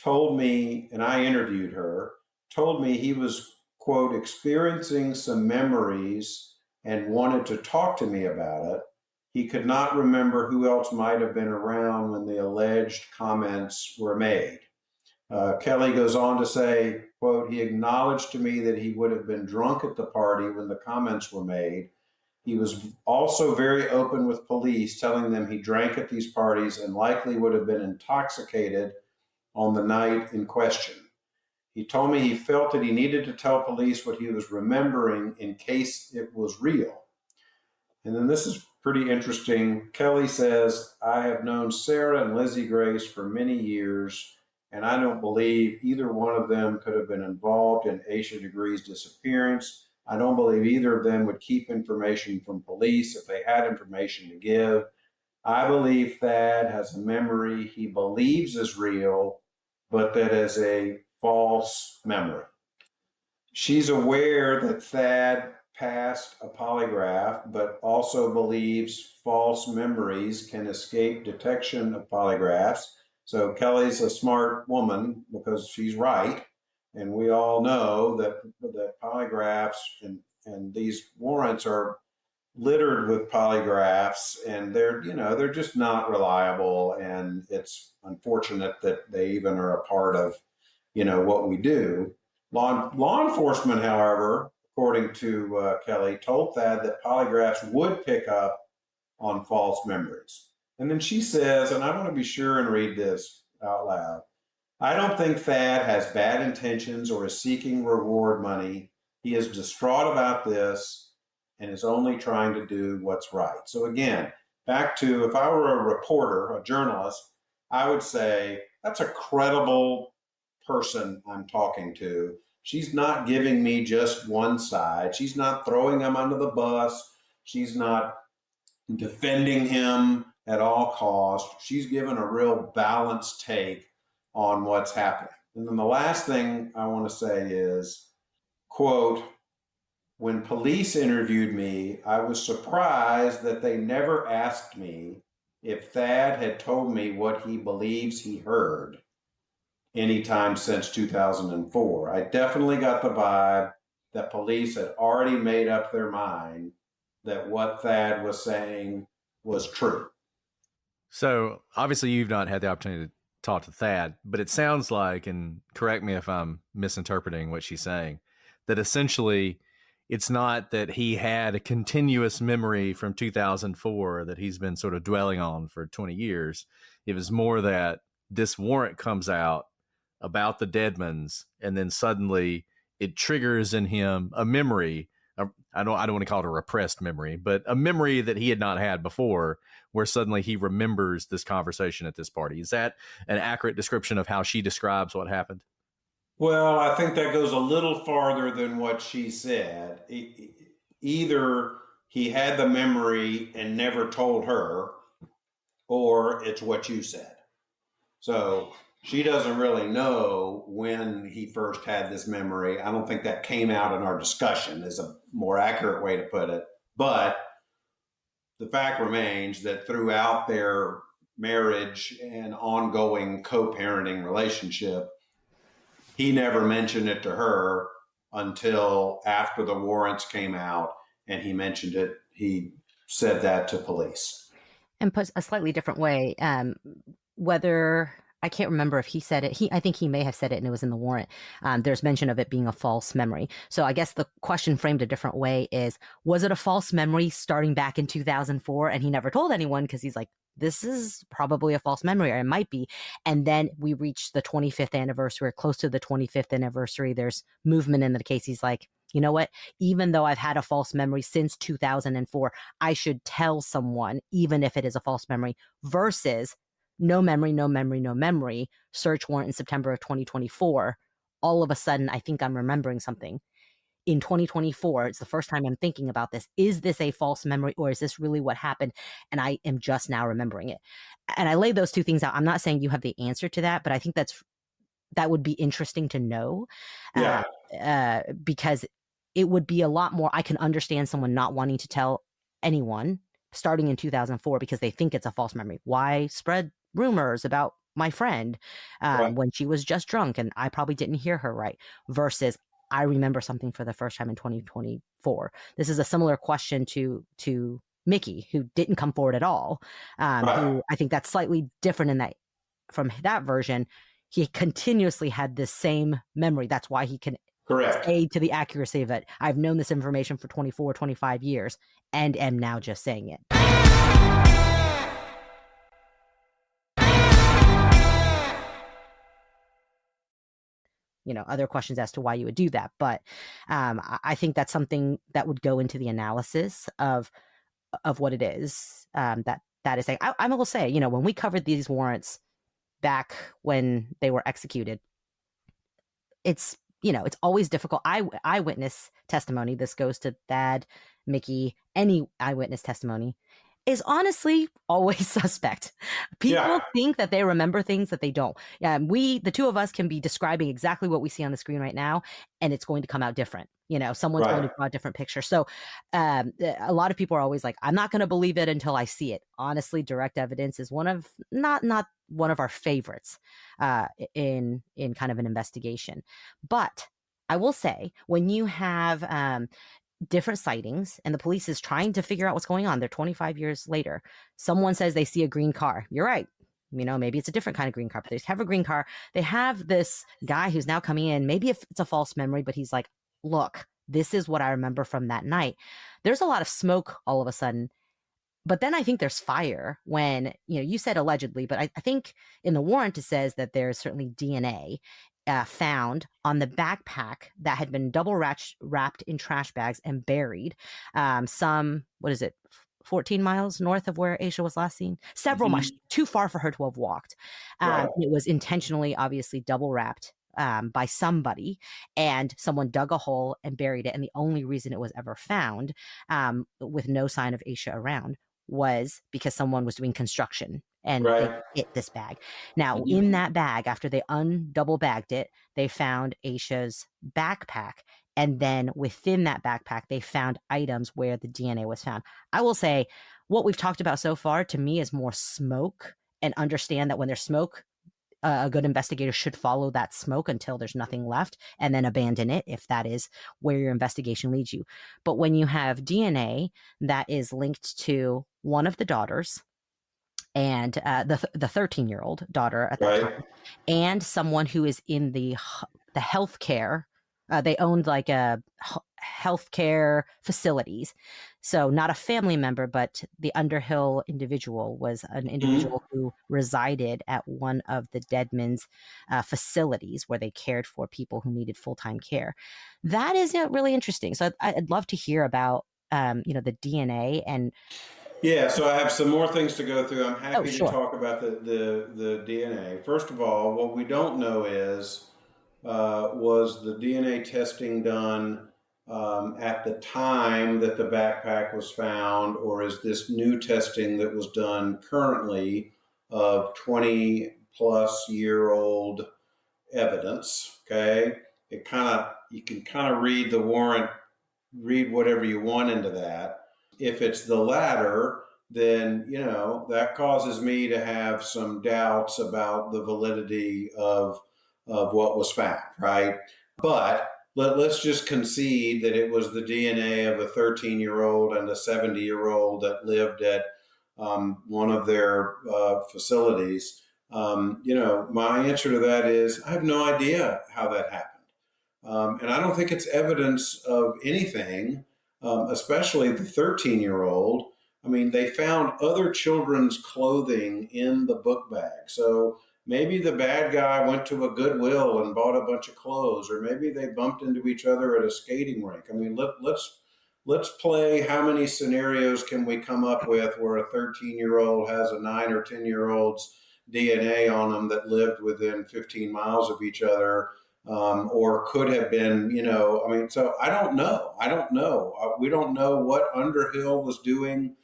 told me, and I interviewed her, told me he was, quote, experiencing some memories and wanted to talk to me about it. He could not remember who else might have been around when the alleged comments were made. Kelly goes on to say, quote, he acknowledged to me that he would have been drunk at the party when the comments were made. He was also very open with police, telling them he drank at these parties and likely would have been intoxicated on the night in question. He told me he felt that he needed to tell police what he was remembering in case it was real. And then this is pretty interesting. Kelly says, I have known Sarah and Lizzie Grace for many years, and I don't believe either one of them could have been involved in Asha Degree's disappearance. I don't believe either of them would keep information from police if they had information to give. I believe Thad has a memory he believes is real, but that is a false memory. She's aware that Thad passed a polygraph, but also believes false memories can escape detection of polygraphs. So Kelly's a smart woman because she's right. And we all know that polygraphs and these warrants are littered with polygraphs, and they're just not reliable. And it's unfortunate that they even are a part of, what we do. Law enforcement, however, according to Kelly, told Thad that polygraphs would pick up on false memories. And then she says, and I want to be sure and read this out loud, I don't think Thad has bad intentions or is seeking reward money. He is distraught about this and is only trying to do what's right. So again, back to if I were a reporter, a journalist, I would say that's a credible person I'm talking to. She's not giving me just one side. She's not throwing him under the bus. She's not defending him at all costs. She's given a real balanced take on what's happening. And then the last thing I want to say is, quote, when police interviewed me, I was surprised that they never asked me if Thad had told me what he believes he heard anytime since 2004. I definitely got the vibe that police had already made up their mind that what Thad was saying was true. So obviously you've not had the opportunity to talk to Thad, but it sounds like, and correct me if I'm misinterpreting what she's saying, that essentially it's not that he had a continuous memory from 2004 that he's been sort of dwelling on for 20 years. It was more that this warrant comes out about the Dedmons, and then suddenly it triggers in him a memory. I don't want to call it a repressed memory, but a memory that he had not had before, where suddenly he remembers this conversation at this party. Is that an accurate description of how she describes what happened? Well, I think that goes a little farther than what she said. Either he had the memory and never told her, or it's what you said. So she doesn't really know when he first had this memory. I don't think that came out in our discussion, is a more accurate way to put it. But the fact remains that throughout their marriage and ongoing co-parenting relationship, he never mentioned it to her until after the warrants came out, and he mentioned it. He said that to police. And put a slightly different way, whether I can't remember if he said it. I think he may have said it, and it was in the warrant. There's mention of it being a false memory. So I guess the question framed a different way is: was it a false memory starting back in 2004, and he never told anyone because he's like, this is probably a false memory, or it might be. And then we reach the 25th anniversary, or close to the 25th anniversary. There's movement in the case. He's like, you know what? Even though I've had a false memory since 2004, I should tell someone, even if it is a false memory, versus no memory, no memory, no memory, search warrant in September of 2024. All of a sudden, I think I'm remembering something. In 2024, it's the first time I'm thinking about this. Is this a false memory, or is this really what happened? And I am just now remembering it. And I lay those two things out. I'm not saying you have the answer to that, but I think that would be interesting to know. Because it would be a lot more. I can understand someone not wanting to tell anyone starting in 2004 because they think it's a false memory. Why spread rumors about my friend when she was just drunk and I probably didn't hear her right, versus I remember something for the first time in 2024. This is a similar question to Mickey, who didn't come forward at all. Who I think that's slightly different in that from that version, he continuously had this same memory. That's why he can say to the accuracy of it, I've known this information for 24, 25 years and am now just saying it. Other questions as to why you would do that. But I think that's something that would go into the analysis of what it is that is saying. I will say, when we covered these warrants back when they were executed, it's always difficult. Eyewitness testimony, this goes to Thad, Mickey, any eyewitness testimony, is honestly always suspect. People think that they remember things that they don't. The two of us can be describing exactly what we see on the screen right now, and it's going to come out different. Someone's going to draw a different picture. So a lot of people are always like, I'm not going to believe it until I see it. Honestly, direct evidence is not one of our favorites in kind of an investigation. But I will say, when you have different sightings and the police is trying to figure out what's going on, they're 25 years later, someone says they see a green car. You're right. Maybe it's a different kind of green car, but they have a green car. They have this guy who's now coming in. Maybe if it's a false memory, but he's like, look, this is what I remember from that night. There's a lot of smoke all of a sudden. But then I think there's fire when, you said allegedly, but I think in the warrant it says that there's certainly DNA found on the backpack that had been double wrapped in trash bags and buried 14 miles north of where Asha was last seen? Several miles, too far for her to have walked. It was intentionally, obviously, double wrapped by somebody, and someone dug a hole and buried it. And the only reason it was ever found with no sign of Asha around was because someone was doing construction and they hit this bag. Now, in that bag, after they undouble bagged it, they found Asha's backpack. And then within that backpack, they found items where the DNA was found. I will say what we've talked about so far to me is more smoke, and understand that when there's smoke, a good investigator should follow that smoke until there's nothing left and then abandon it if that is where your investigation leads you. But when you have DNA that is linked to one of the daughters, and the 13-year-old daughter at that time, and someone who is in the healthcare, they owned like a healthcare facilities. So not a family member, but the Underhill individual was an individual who resided at one of the Dedmons facilities where they cared for people who needed full-time care. That is really interesting. So I'd love to hear about the DNA and. Yeah, so I have some more things to go through. I'm happy to talk about the DNA. First of all, what we don't know is, was the DNA testing done at the time that the backpack was found, or is this new testing that was done currently of 20 plus year old evidence. Okay. You can kind of read the warrant, read whatever you want into that. If it's the latter, then, that causes me to have some doubts about the validity of what was found, right? But let's just concede that it was the DNA of a 13-year-old and a 70-year-old that lived at one of their facilities. My answer to that is I have no idea how that happened. And I don't think it's evidence of anything, especially the 13-year-old. I mean, they found other children's clothing in the book bag. So maybe the bad guy went to a Goodwill and bought a bunch of clothes, or maybe they bumped into each other at a skating rink. I mean, let's play how many scenarios can we come up with where a 13-year-old has a 9 or 10-year-old's DNA on them that lived within 15 miles of each other, or could have been, so I don't know. We don't know what Underhill was doing.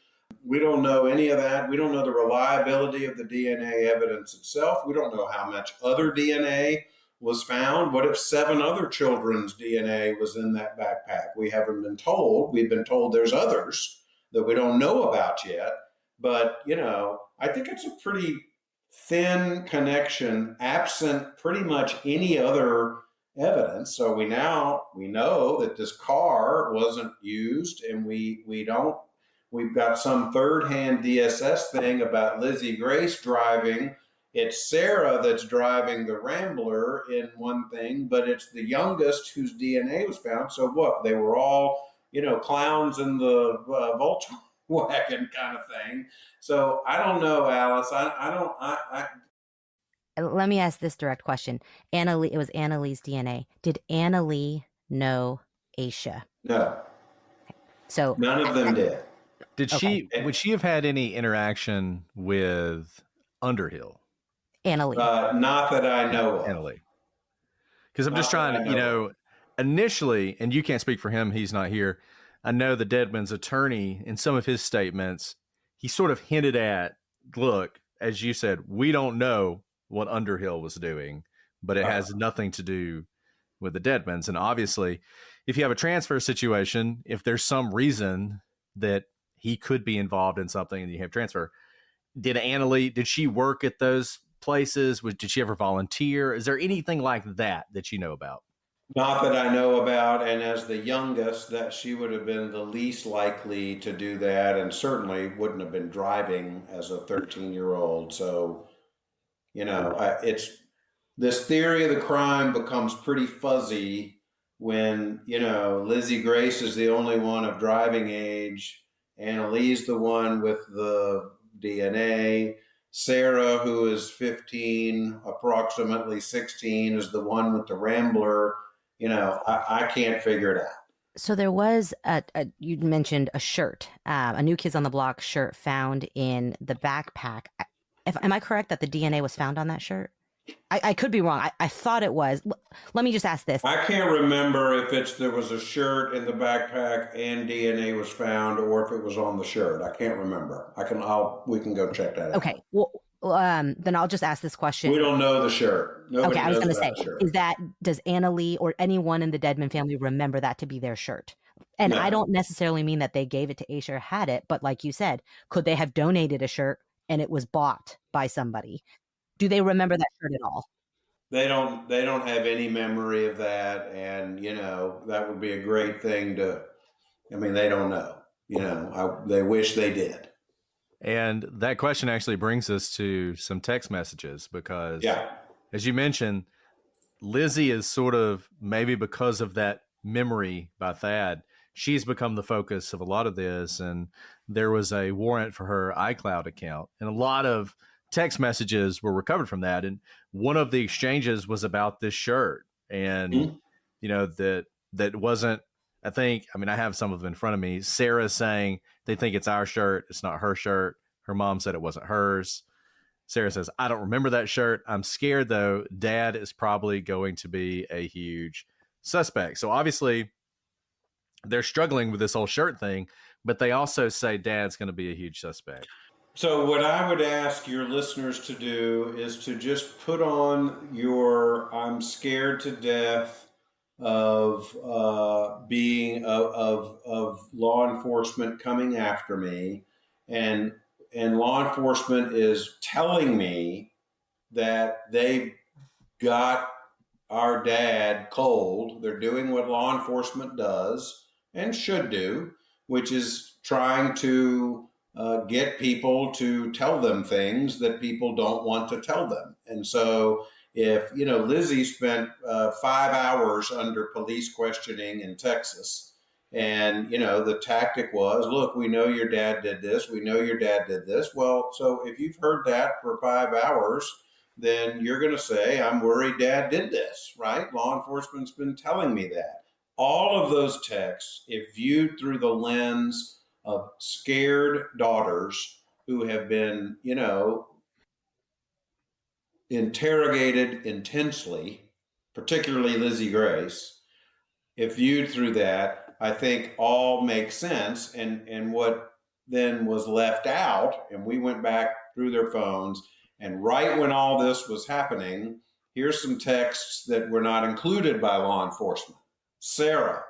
We don't know any of that. We don't know the reliability of the DNA evidence itself. We don't know how much other DNA was found. What if 7 other children's DNA was in that backpack? We haven't been told. We've been told there's others that we don't know about yet. But, I think it's a pretty thin connection, absent pretty much any other evidence. So we know that this car wasn't used, and we've got some third-hand DSS thing about Lizzie Grace driving. It's Sarah that's driving the Rambler in one thing, but it's the youngest whose DNA was found. So what? They were all, clowns in the Volkswagen kind of thing. So I don't know, Alice. Let me ask this direct question. It was Annalee's DNA. Did Annalee know Asha? No. So none of them did. Would she have had any interaction with Underhill? Annalee. Not that I know of. Annalee. Because I'm just trying to, initially, and you can't speak for him, he's not here. I know the Dedmons attorney, in some of his statements, he sort of hinted at, look, as you said, we don't know what Underhill was doing, but it has nothing to do with the Dedmons. And obviously, if you have a transfer situation, if there's some reason that he could be involved in something and you have transfer, did she work at those places? Did she ever volunteer? Is there anything like that you know about? Not that I know about. And as the youngest, that she would have been the least likely to do that, and certainly wouldn't have been driving as a 13-year-old. So, it's this theory of the crime becomes pretty fuzzy when, Lizzie Grace is the only one of driving age. Annalee's the one with the DNA. Sarah, who is 15, approximately 16, is the one with the Rambler. I can't figure it out. So there was you mentioned a shirt, a New Kids on the Block shirt found in the backpack. Am I correct that the DNA was found on that shirt? I could be wrong. I thought it was. Let me just ask this. I can't remember if there was a shirt in the backpack and DNA was found, or if it was on the shirt. I can't remember. We can go check that out. Okay. Well, then I'll just ask this question. We don't know the shirt. Nobody I was knows going to say, does Annalee or anyone in the Dedmon family remember that to be their shirt? And no. I don't necessarily mean that they gave it to Asha or had it, but like you said, could they have donated a shirt and it was bought by somebody? Do they remember that shirt at all? They don't have any memory of that. And, that would be a great thing they don't know. They wish they did. And that question actually brings us to some text messages because, as you mentioned, Lizzie is sort of, maybe because of that memory by Thad, she's become the focus of a lot of this. And there was a warrant for her iCloud account. And a lot of text messages were recovered from that. And one of the exchanges was about this shirt. And, that wasn't, I have some of them in front of me. Sarah saying they think it's our shirt. It's not her shirt. Her mom said it wasn't hers. Sarah says, I don't remember that shirt. I'm scared, though. Dad is probably going to be a huge suspect. So obviously they're struggling with this whole shirt thing, but they also say Dad's going to be a huge suspect. So what I would ask your listeners to do is to just put on your "I'm scared to death of being of law enforcement coming after me," and law enforcement is telling me that they got our dad cold. They're doing what law enforcement does and should do, which is trying to get people to tell them things that people don't want to tell them. And so, if Lizzie spent 5 hours under police questioning in Texas, and the tactic was, look, we know your dad did this, we know your dad did this. Well, so if you've heard that for 5 hours, then you're going to say, I'm worried dad did this, right? Law enforcement's been telling me that. All of those texts, if viewed through the lens of scared daughters who have been, interrogated intensely, particularly Lizzie Grace, if viewed through that, I think all makes sense. And what then was left out, and we went back through their phones, and right when all this was happening, here's some texts that were not included by law enforcement. Sarah,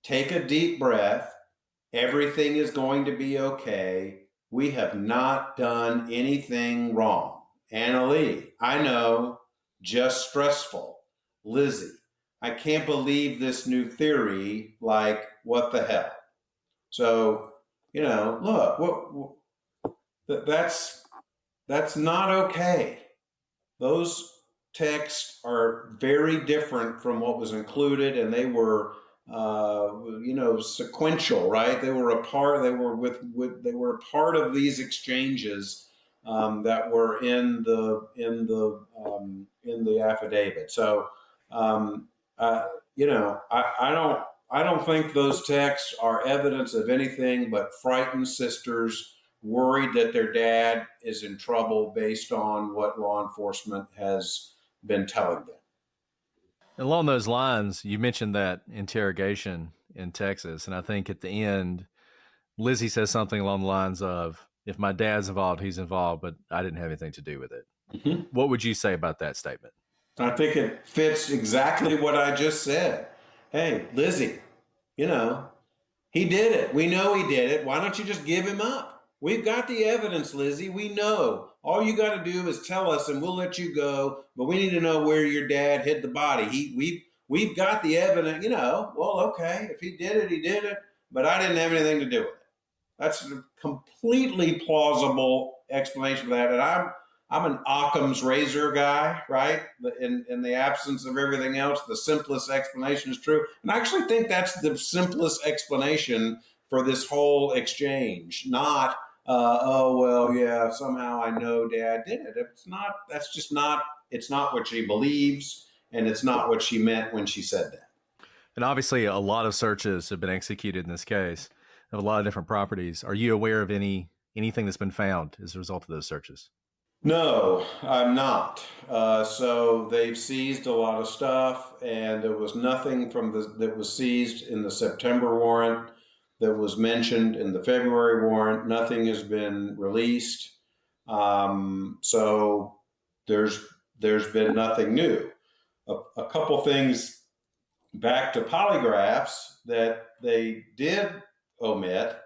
take a deep breath. Everything is going to be okay. We have not done anything wrong. Anna Lee, I know, just stressful. Lizzie, I can't believe this new theory. Like, what the hell? So, look, that's not okay. Those texts are very different from what was included, and they were, sequential, right? They were a part. They were They were a part of these exchanges that were in the affidavit. So, um, I don't think those texts are evidence of anything but frightened sisters worried that their dad is in trouble based on what law enforcement has been telling them. Along those lines, you mentioned that interrogation in Texas, and I think at the end, Lizzie says something along the lines of, if my dad's involved, he's involved, but I didn't have anything to do with it. Mm-hmm. What would you say about that statement? I think it fits exactly what I just said. Hey, Lizzie, he did it. We know he did it. Why don't you just give him up? We've got the evidence, Lizzie. We know. All you got to do is tell us and we'll let you go. But we need to know where your dad hid the body. We've got the evidence, well, okay. If he did it, he did it. But I didn't have anything to do with it. That's a completely plausible explanation for that. And I'm an Occam's razor guy, right? In the absence of everything else, the simplest explanation is true. And I actually think that's the simplest explanation for this whole exchange. Not, oh, well, yeah, somehow I know dad did it. It's not, it's not what she believes, and it's not what she meant when she said that. And obviously, a lot of searches have been executed in this case of a lot of different properties. Are you aware of anything that's been found as a result of those searches? No, I'm not. So they've seized a lot of stuff, and there was nothing that was seized in the September warrant that was mentioned in the February warrant. Nothing has been released. So there's been nothing new. A couple things back to polygraphs that they did omit.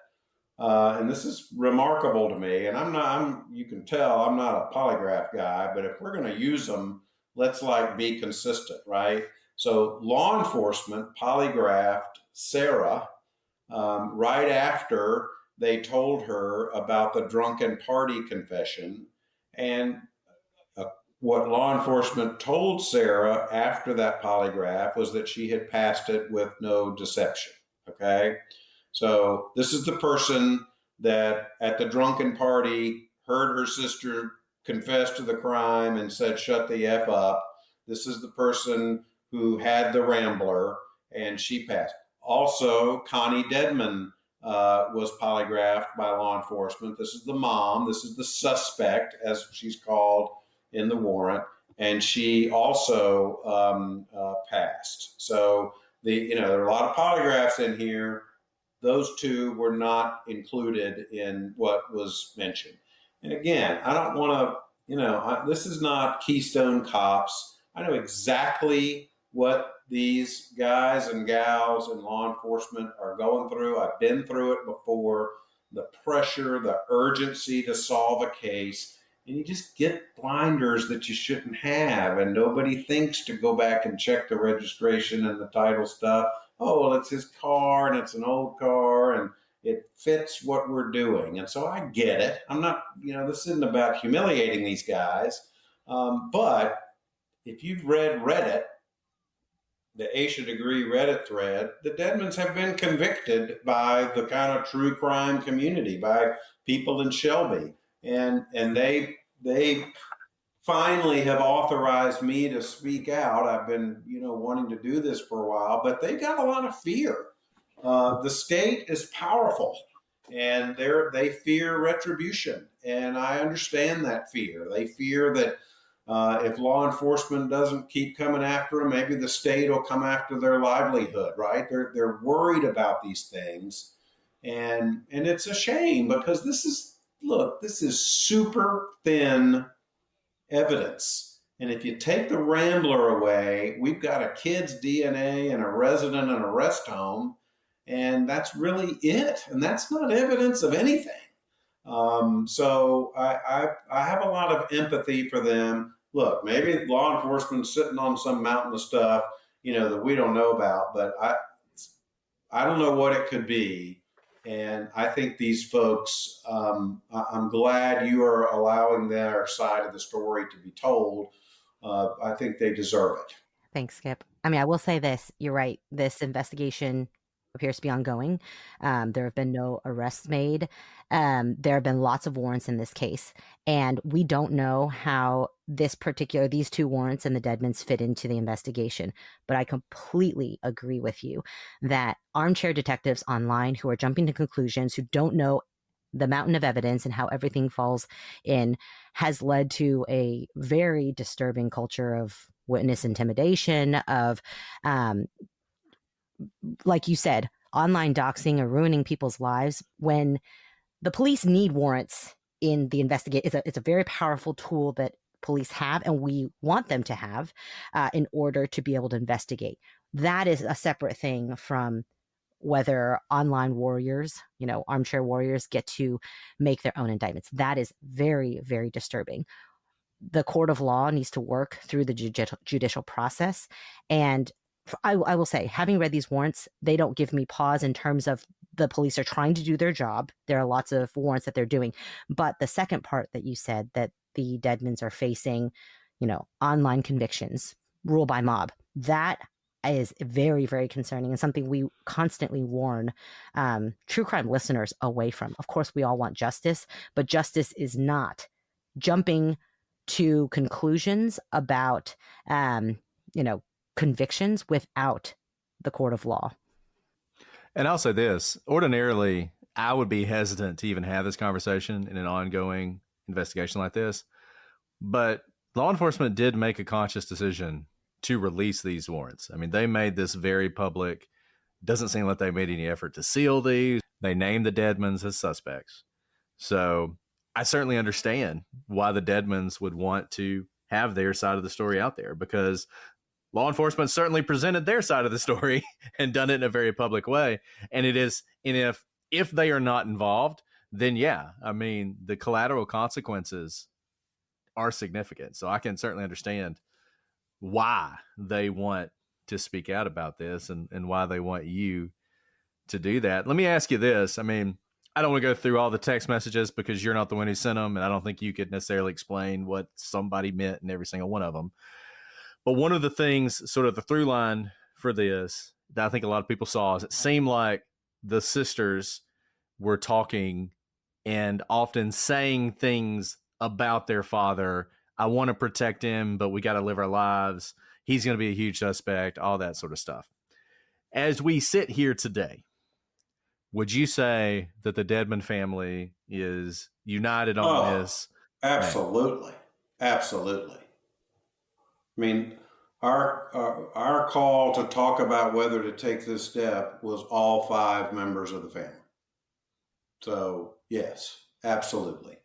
And this is remarkable to me. And you can tell I'm not a polygraph guy, but if we're going to use them, let's be consistent, right? So law enforcement polygraphed Sarah right after they told her about the drunken party confession. And what law enforcement told Sarah after that polygraph was that she had passed it with no deception. Okay. So this is the person that at the drunken party heard her sister confess to the crime and said, shut the F up. This is the person who had the Rambler, and she passed. Also, Connie Dedmon was polygraphed by law enforcement. This is the mom. This is the suspect, as she's called in the warrant. And she also passed. So there are a lot of polygraphs in here. those two were not included in what was mentioned. And again, I don't want to, this is not Keystone Cops. I know exactly what these guys and gals in law enforcement are going through. I've been through it before. The pressure, the urgency to solve a case, and you just get blinders that you shouldn't have, and nobody thinks to go back and check the registration and the title stuff. Oh, well, it's his car, and it's an old car, and it fits what we're doing. And so I get it. I'm not, this isn't about humiliating these guys. But if you've read Reddit, the Asha Degree Reddit thread, the Dedmons have been convicted by the kind of true crime community, by people in Shelby. And they finally have authorized me to speak out. I've been, wanting to do this for a while, but they got a lot of fear. The state is powerful, and they fear retribution. And I understand that fear. They fear that if law enforcement doesn't keep coming after them, maybe the state will come after their livelihood, right? They're worried about these things. And it's a shame, because this is super thin evidence. And if you take the Rambler away, we've got a kid's DNA and a resident in a rest home, and that's really it. And that's not evidence of anything. So I have a lot of empathy for them. Look, maybe law enforcement's sitting on some mountain of stuff, that we don't know about, but I don't know what it could be. And I think these folks, I'm glad you are allowing their side of the story to be told. I think they deserve it. Thanks, Skip. I mean, I will say this. You're right. This investigation appears to be ongoing. There have been no arrests made. There have been lots of warrants in this case. And we don't know how these two warrants and the Dedmons fit into the investigation. But I completely agree with you that armchair detectives online who are jumping to conclusions, who don't know the mountain of evidence and how everything falls in, has led to a very disturbing culture of witness intimidation, of like you said, online doxing or ruining people's lives. When the police need warrants in the investigation, it's a very powerful tool that police have, and we want them to have in order to be able to investigate. That is a separate thing from whether online warriors, armchair warriors, get to make their own indictments. That is very, very disturbing. The court of law needs to work through the judicial process. And I will say, having read these warrants, they don't give me pause in terms of the police are trying to do their job. There are lots of warrants that they're doing. But the second part that you said, that the Dedmons are facing, online convictions, rule by mob, that is very, very concerning, and something we constantly warn true crime listeners away from. Of course, we all want justice, but justice is not jumping to conclusions about, convictions without the court of law. And I'll say this, ordinarily, I would be hesitant to even have this conversation in an ongoing investigation like this. But law enforcement did make a conscious decision to release these warrants. I mean, they made this very public. Doesn't seem like they made any effort to seal these. They named the Dedmons as suspects. So I certainly understand why the Dedmons would want to have their side of the story out there, because law enforcement certainly presented their side of the story and done it in a very public way. And if they are not involved, then yeah, I mean, the collateral consequences are significant. So I can certainly understand why they want to speak out about this and why they want you to do that. Let me ask you this. I mean, I don't want to go through all the text messages because you're not the one who sent them, and I don't think you could necessarily explain what somebody meant in every single one of them. But one of the things, sort of the through line for this, that I think a lot of people saw, is it seemed like the sisters were talking and often saying things about their father. I want to protect him, but we got to live our lives. He's going to be a huge suspect, all that sort of stuff. As we sit here today, would you say that the Dedmon family is united on this? Absolutely. Absolutely. I mean, our call to talk about whether to take this step was all 5 members of the family. So yes, absolutely.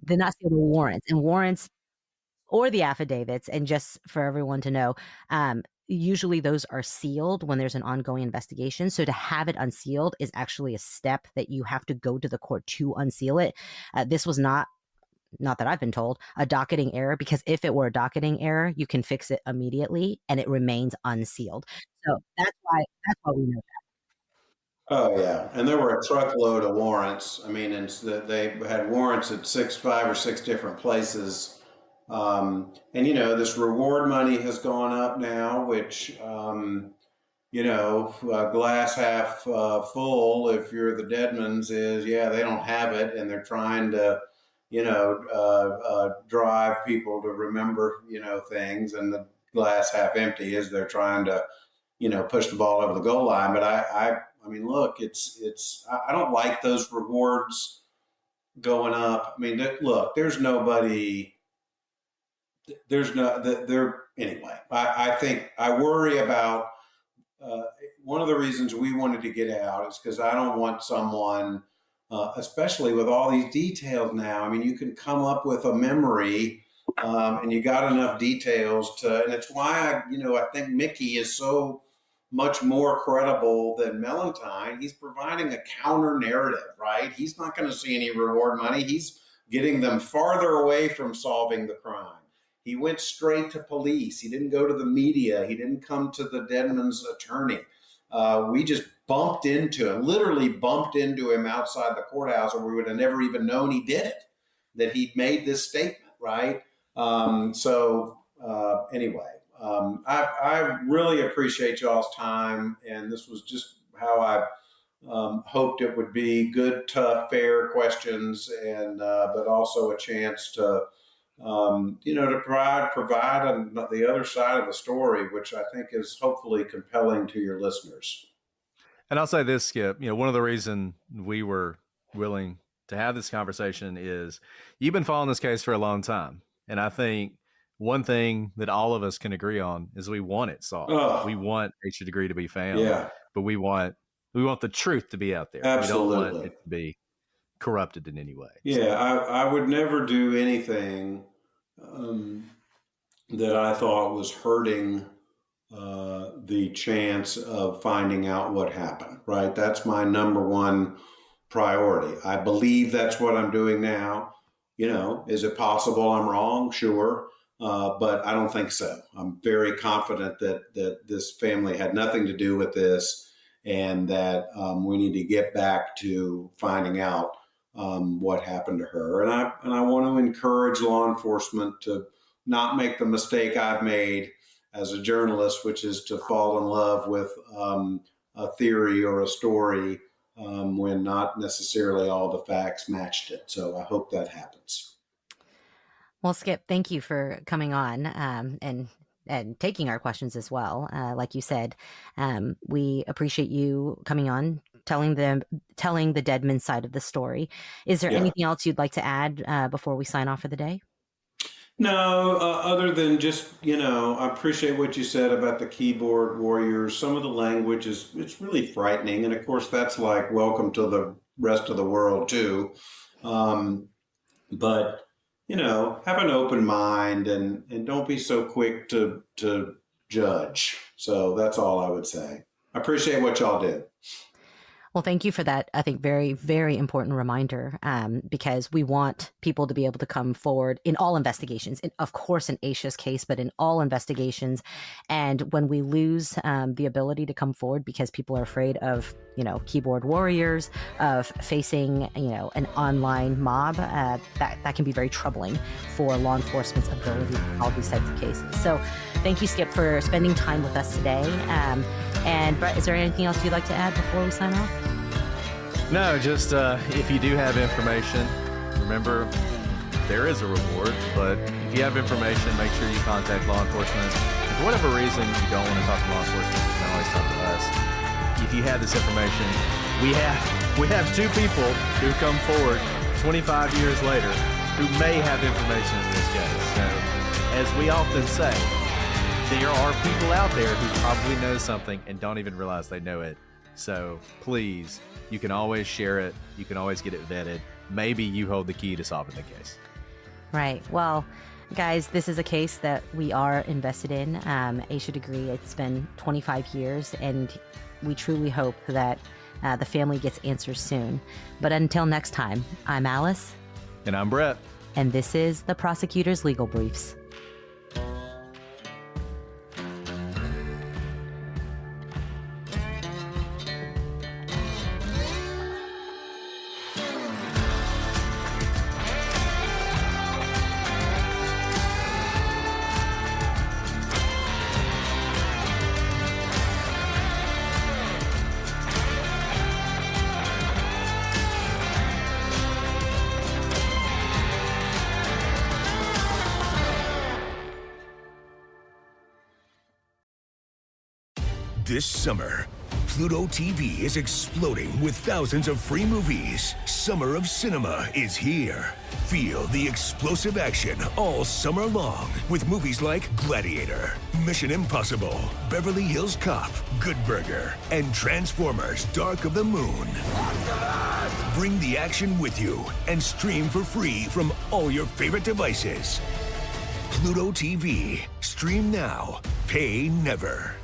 The not sealed warrants and warrants or the affidavits. And just for everyone to know, usually those are sealed when there's an ongoing investigation. So to have it unsealed is actually a step that you have to go to the court to unseal it. This was not that I've been told, a docketing error, because if it were a docketing error, you can fix it immediately and it remains unsealed. So that's why we know that. Oh yeah, and there were a truckload of warrants. I mean, and they had warrants at 5 or 6 different places. And this reward money has gone up now, which glass half full. If you're the Dedmons, is they don't have it, and they're trying to drive people to remember, things, and the glass half empty is they're trying to, push the ball over the goal line. But I mean, look, I don't like those rewards going up. I mean, look, anyway, I think I worry about, one of the reasons we wanted to get out is because I don't want someone, especially with all these details now. I mean, you can come up with a memory, and you got enough details and it's why I think Mickey is so much more credible than Melantine. He's providing a counter narrative, right? He's not going to see any reward money. He's getting them farther away from solving the crime. He went straight to police. He didn't go to the media. He didn't come to the Dedmon's attorney. We just literally bumped into him outside the courthouse, or we would have never even known he did it, that he'd made this statement, right? Anyway, I really appreciate y'all's time, and this was just how I hoped it would be: good, tough, fair questions, and but also a chance to to provide on the other side of the story, which I think is hopefully compelling to your listeners. And I'll say this, Skip, one of the reasons we were willing to have this conversation is you've been following this case for a long time. And I think one thing that all of us can agree on is we want it solved. We want Asha Degree to be found, but we want the truth to be out there. Absolutely. We don't want it to be corrupted in any way. Yeah, I would never do anything that I thought was hurting the chance of finding out what happened, right? That's my number one priority. I believe that's what I'm doing now. Is it possible I'm wrong? Sure. But I don't think so. I'm very confident that this family had nothing to do with this, and that we need to get back to finding out what happened to her. And I want to encourage law enforcement to not make the mistake I've made as a journalist, which is to fall in love with a theory or a story when not necessarily all the facts matched it. So I hope that happens. Well, Skip, thank you for coming on and taking our questions as well. Like you said, we appreciate you coming on, telling the Dedmon side of the story. Is there anything else you'd like to add before we sign off for the day? No, other than just, I appreciate what you said about the keyboard warriors. Some of the language it's really frightening. And of course, that's like welcome to the rest of the world too. But, have an open mind and don't be so quick to judge. So that's all I would say. I appreciate what y'all did. Well, thank you for that, I think, very, very important reminder, because we want people to be able to come forward in all investigations, of course, in Asha's case, but in all investigations. And when we lose the ability to come forward because people are afraid of, keyboard warriors, of facing, an online mob, that can be very troubling for law enforcement's ability to solve these types of cases. So thank you, Skip, for spending time with us today. And Brett, is there anything else you'd like to add before we sign off? No, just if you do have information, remember there is a reward, but if you have information, make sure you contact law enforcement. If for whatever reason you don't want to talk to law enforcement, you can always talk to us. If you have this information, we have 2 people who come forward 25 years later who may have information in this case. So, as we often say, there are people out there who probably know something and don't even realize they know it. So please, you can always share it. You can always get it vetted. Maybe you hold the key to solving the case. Right. Well, guys, this is a case that we are invested in. Asha Degree, it's been 25 years, and we truly hope that the family gets answers soon. But until next time, I'm Alice. And I'm Brett. And this is the Prosecutor's Legal Briefs. This summer, Pluto TV is exploding with thousands of free movies. Summer of Cinema is here. Feel the explosive action all summer long with movies like Gladiator, Mission Impossible, Beverly Hills Cop, Good Burger, and Transformers: Dark of the Moon. Bring the action with you and stream for free from all your favorite devices. Pluto TV. Stream now. Pay never.